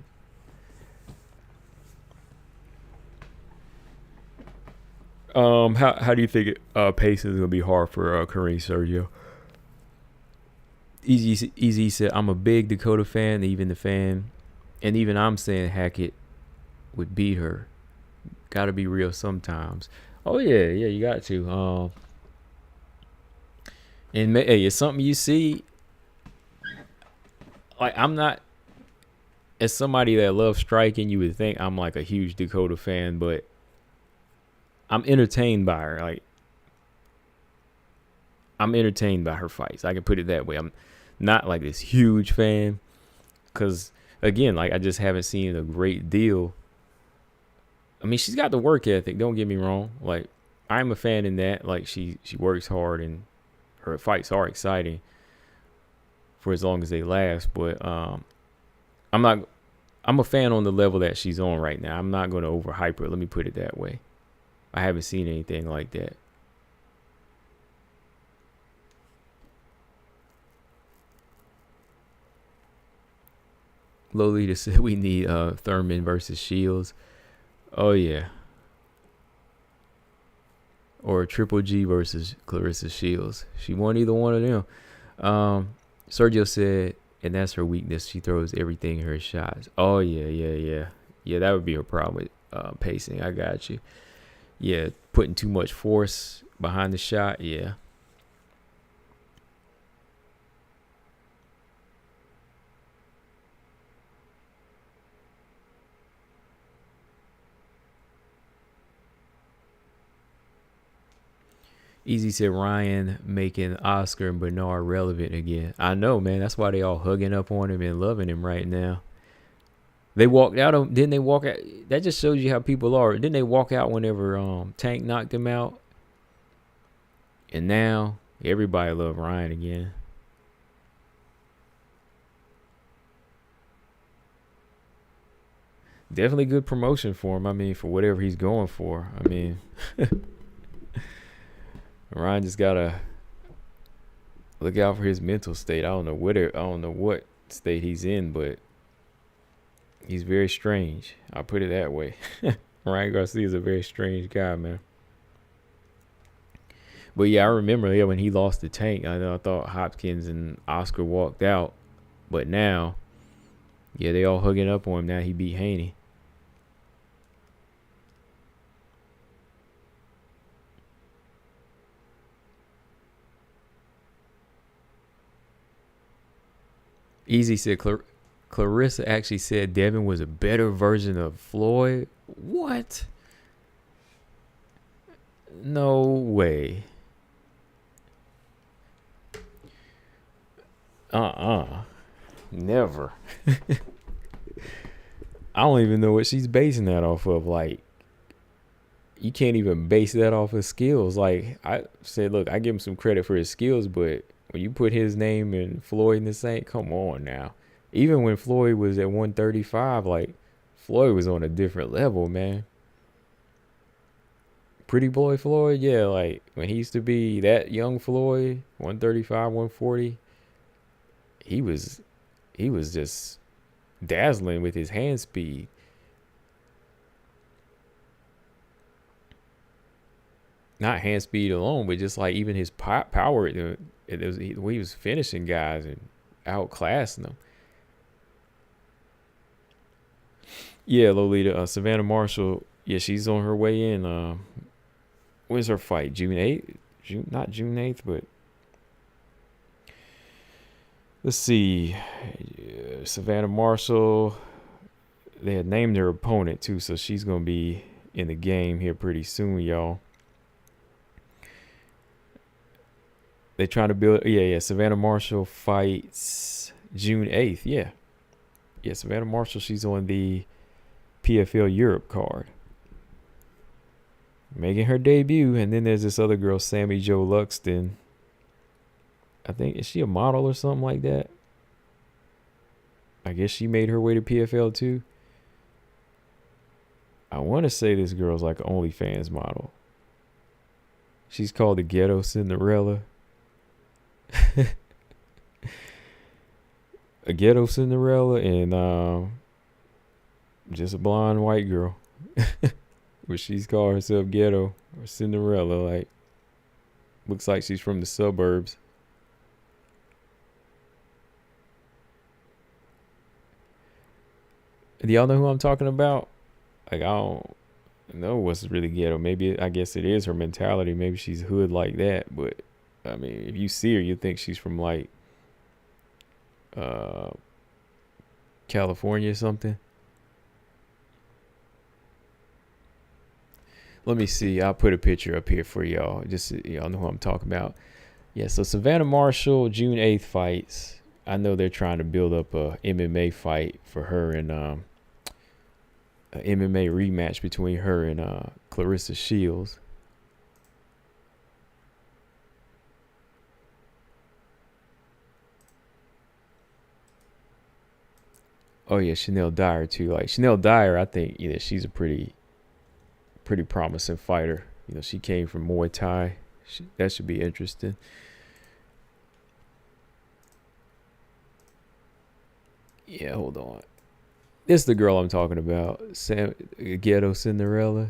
How do you think pacing is going to be hard for Kareem, Sergio? Easy said, I'm a big Dakota fan, and even I'm saying Hackett would beat her. Got to be real sometimes. Oh yeah, you got to. And hey, it's something you see. Like, I'm not, as somebody that loves striking, you would think I'm like a huge Dakota fan, but I'm entertained by her. Like, I'm entertained by her fights. I can put it that way. I'm not like this huge fan, because again, like, I just haven't seen a great deal. I mean, she's got the work ethic, don't get me wrong. Like, I'm a fan in that. Like, she works hard and her fights are exciting for as long as they last. But I'm a fan on the level that she's on right now. I'm not going to overhype her. Let me put it that way. I haven't seen anything like that. Lolita said we need Thurman versus Shields. Oh yeah. Or Triple G versus Clarissa Shields. She won either one of them. Sergio said, and that's her weakness. She throws everything in her shots. Oh yeah. Yeah, that would be her problem with pacing. I got you. Yeah, putting too much force behind the shot. Yeah. Easy said Ryan making Oscar and Bernard relevant again. I know, man. That's why they all hugging up on him and loving him right now. They walked out. Didn't they walk out? That just shows you how people are. Didn't they walk out whenever Tank knocked him out? And now everybody love Ryan again. Definitely good promotion for him. I mean, for whatever he's going for. I mean, Ryan just gotta look out for his mental state. I don't know what state he's in, but he's very strange. I'll put it that way. Ryan Garcia is a very strange guy, man. But yeah, I remember when he lost the Tank, I thought Hopkins and Oscar walked out. But now, yeah, they all hugging up on him. Now he beat Haney. Easy said Clarissa actually said Devin was a better version of Floyd. What? No way. Never. I don't even know what she's basing that off of. Like, you can't even base that off of skills. Like, I said, look, I give him some credit for his skills, but when you put his name and Floyd in the same, come on now. Even when Floyd was at 135, like, Floyd was on a different level, man. Pretty boy Floyd, yeah, like when he used to be that young Floyd, 135, 140, he was just dazzling with his hand speed. Not hand speed alone, but just like even his power, the way he was finishing guys and outclassing them. Yeah, Lolita, Savannah Marshall. Yeah, she's on her way in. When's her fight? June 8th? Not June 8th, but let's see. Savannah Marshall. They had named their opponent too, so she's gonna be in the game here pretty soon, y'all. They trying to build. Yeah. Savannah Marshall fights June 8th. Yeah. Savannah Marshall. She's on the PFL Europe card, making her debut. And then there's this other girl, Sammy Jo Luxton. I think, is she a model or something like that? I guess she made her way to PFL too. I want to say this girl's like an OnlyFans model. She's called the Ghetto Cinderella. A Ghetto Cinderella and just a blonde white girl. But she's called herself Ghetto or Cinderella. Like, looks like she's from the suburbs. Do y'all know who I'm talking about? Like, I don't know what's really ghetto. Maybe, I guess it is her mentality. Maybe she's hood like that. But, I mean, if you see her, you think she's from, like, California or something. Let me see. I'll put a picture up here for y'all. Just so y'all know who I'm talking about. Yeah, so Savannah Marshall, June 8th fights. I know they're trying to build up a MMA fight for her and an MMA rematch between her and Clarissa Shields. Oh yeah, Chanel Dyer too. Like Chanel Dyer, I think she's a pretty promising fighter. She came from Muay Thai. That should be interesting. Yeah, hold on. This is the girl I'm talking about. Ghetto Cinderella.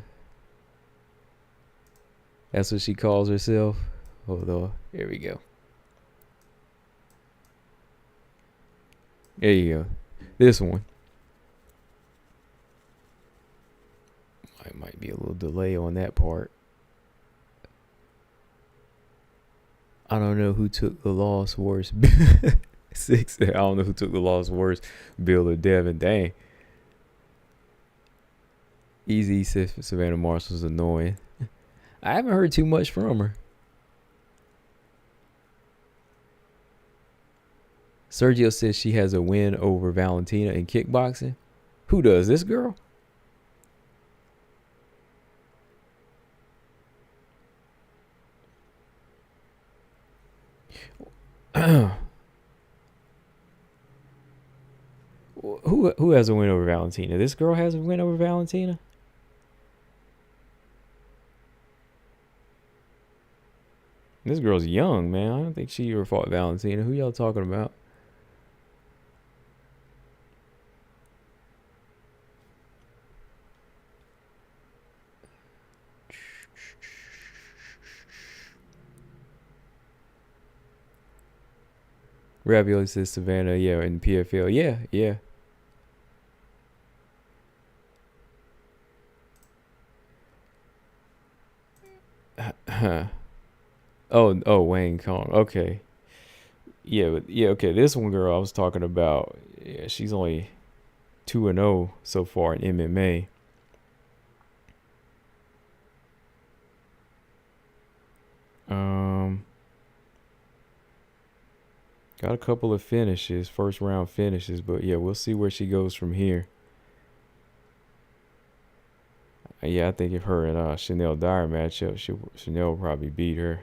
That's what she calls herself. Hold on. Here we go. There you go. This one. Might be a little delay on that part. I don't know who took the loss worse. 6. I don't know who took the loss worse. Bill or Devin. Dang. Easy says Savannah Marshall's annoying. I haven't heard too much from her. Sergio says she has a win over Valentina in kickboxing. Who does? This girl? Who has a win over Valentina? This girl has a win over Valentina? This girl's young, man. I don't think she ever fought Valentina. Who y'all talking about? Ravioli says Savannah, yeah, in PFL. Yeah. Oh, Wayne Kong. Okay. Yeah, okay. This one girl I was talking about, yeah, she's only 2-0 so far in MMA. Got a couple of finishes, first round finishes, but yeah, we'll see where she goes from here. Yeah, I think if her and Chanel Dyer match up, Chanel will probably beat her.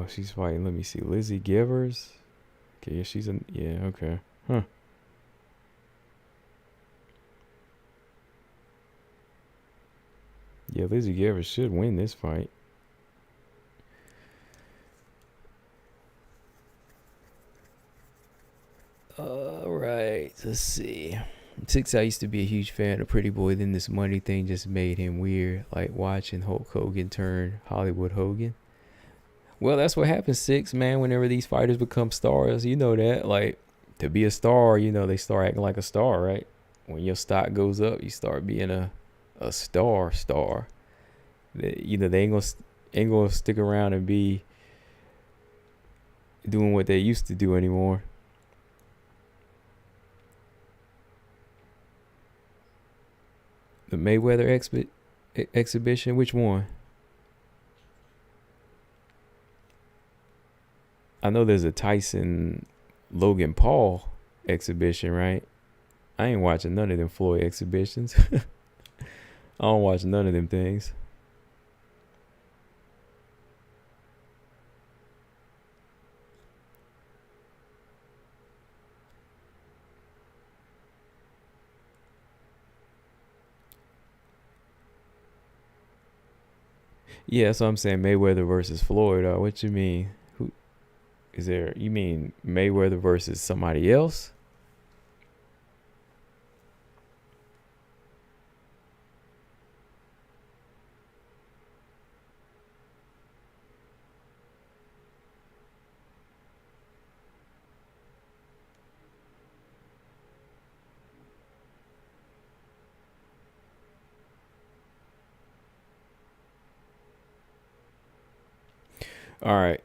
She's fighting, let me see, Lizzie Givers. Okay, yeah, she's in, yeah, okay. Huh. Yeah, Lizzie Givers should win this fight. All right, let's see. Six, I used to be a huge fan of Pretty Boy. Then this money thing just made him weird, like watching Hulk Hogan turn Hollywood Hogan. Well, that's what happens, Six, man. Whenever these fighters become stars, you know that. Like, to be a star, you know, they start acting like a star, right? When your stock goes up, you start being a star. You know, they ain't gonna stick around and be doing what they used to do anymore. The Mayweather exhibition, which one? I know there's a Tyson Logan Paul exhibition, right? I ain't watching none of them Floyd exhibitions. I don't watch none of them things. Yeah, that's what I'm saying. Mayweather versus Floyd. What you mean? Who is there? You mean Mayweather versus somebody else? All right.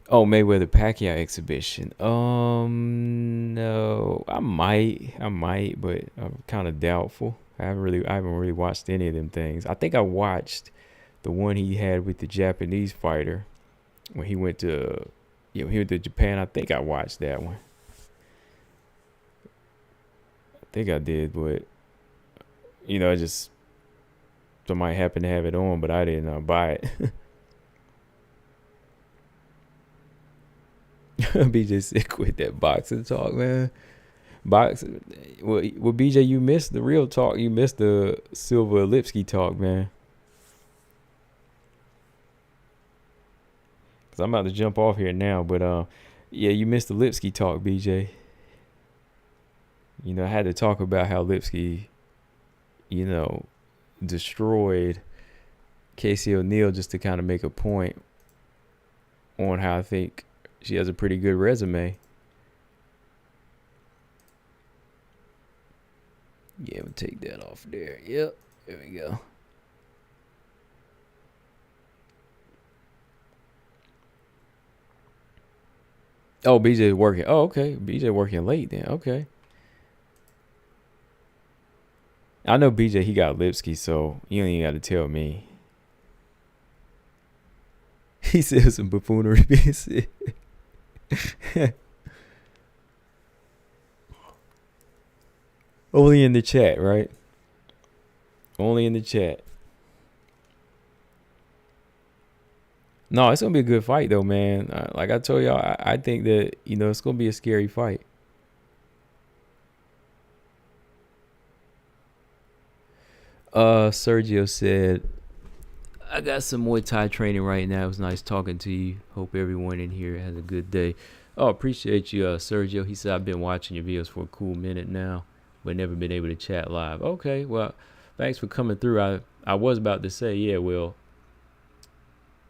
Oh, Mayweather Pacquiao exhibition. No, I might, but I'm kind of doubtful. I haven't really watched any of them things. I think I watched the one he had with the Japanese fighter when he went to, he went to Japan. I think I watched that one. I think I did, but I just somebody happened to have it on, but I didn't buy it. BJ said quit that boxing talk, man. Boxing. Well, BJ, you missed the real talk. You missed the Silva LIPSKI talk, man. Cause I'm about to jump off here now, but yeah, you missed the LIPSKI talk, BJ. I had to talk about how LIPSKI, destroyed Casey O'Neill just to kind of make a point on how I think she has a pretty good resume. Yeah, we'll take that off there. Yep, there we go. Oh, BJ working. Oh, okay. BJ working late then. Okay. I know BJ, he got LIPSKI, so you don't even got to tell me. He said some buffoonery being said. Only in the chat, right? Only in the chat. No, it's gonna be a good fight though, man. Like I told y'all, I think that it's gonna be a scary fight. Sergio said, I got some Muay Thai training right now. It was nice talking to you. Hope everyone in here has a good day. Oh, appreciate you, Sergio. He said, I've been watching your videos for a cool minute now, but never been able to chat live. Okay, well, thanks for coming through. I was about to say, yeah, well,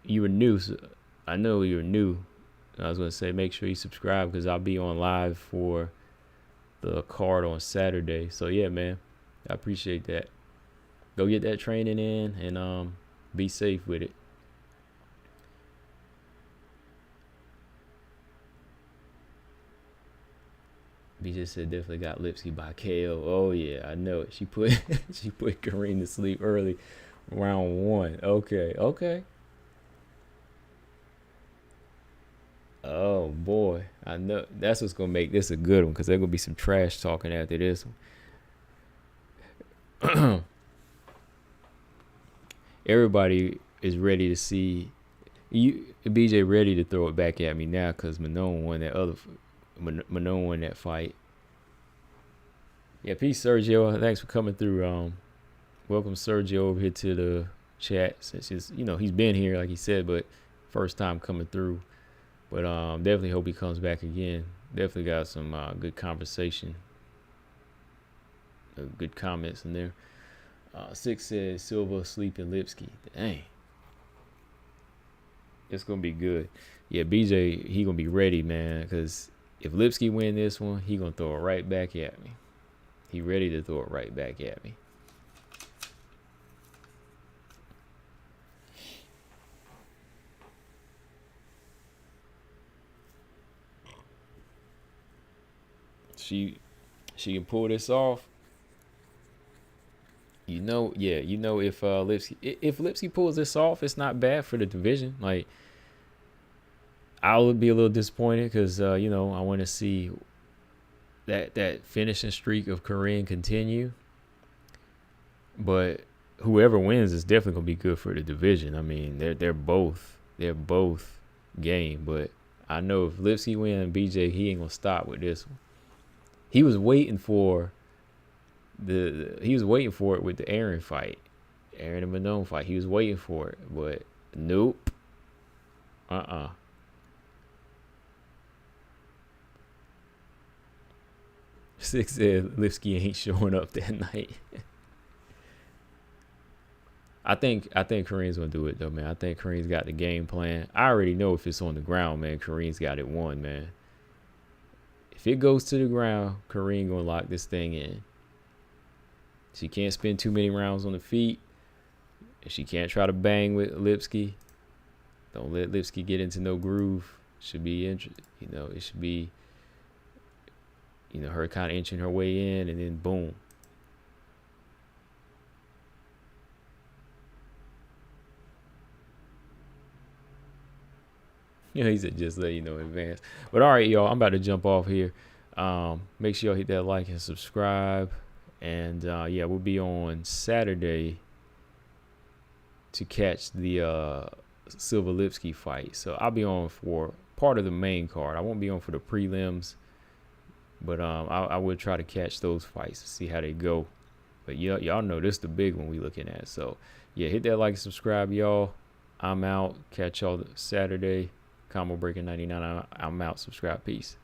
you were new. So I know you're new. I was going to say, make sure you subscribe because I'll be on live for the card on Saturday. So, yeah, man, I appreciate that. Go get that training in and be safe with it. BJ said definitely got LIPSKI by KO. Oh yeah, I know it. She put Kareem to sleep early, round 1. Okay. Oh boy, I know that's what's gonna make this a good one because there's gonna be some trash talking after this one. Everybody is ready to see you. BJ ready to throw it back at me now because Manon won that fight. Yeah, peace, Sergio. Thanks for coming through. Welcome Sergio over here to the chat since he's been here like he said, but first time coming through. But definitely hope he comes back again. Definitely got some good conversation. Good comments in there. 6 says Silva sleeping Lipski. Dang. It's gonna be good. Yeah, BJ, he gonna be ready, man. Because if Lipski win this one, he gonna throw it right back at me. He ready to throw it right back at me. She can pull this off. You know, yeah, you know if Lipski pulls this off, it's not bad for the division. Like, I would be a little disappointed because you know, I want to see that finishing streak of Korean continue. But whoever wins is definitely gonna be good for the division. I mean, they're both game. But I know if Lipski wins, BJ, he ain't gonna stop with this one. He was waiting for it with the Aaron fight, Aaron and Mann fight. He was waiting for it, but nope. 6 said Lipski ain't showing up that night. I think Kareem's gonna do it though, man. I think Kareem's got the game plan. I already know if it's on the ground, man. Kareem's got it won, man. If it goes to the ground, Kareem gonna lock this thing in. She can't spend too many rounds on the feet. And she can't try to bang with Lipski. Don't let Lipski get into no groove. Should be it should be, her kind of inching her way in, and then boom. He said just let you know in advance. But all right, y'all, I'm about to jump off here. Make sure y'all hit that like and subscribe. And yeah, we'll be on Saturday to catch the Silva Lipski fight. So I'll be on for part of the main card. I won't be on for the prelims, but I will try to catch those fights to see how they go. But y'all know this is the big one we looking at. So yeah, hit that like and subscribe, y'all. I'm out. Catch y'all Saturday. Combo Breaker 99. I'm out. Subscribe. Peace.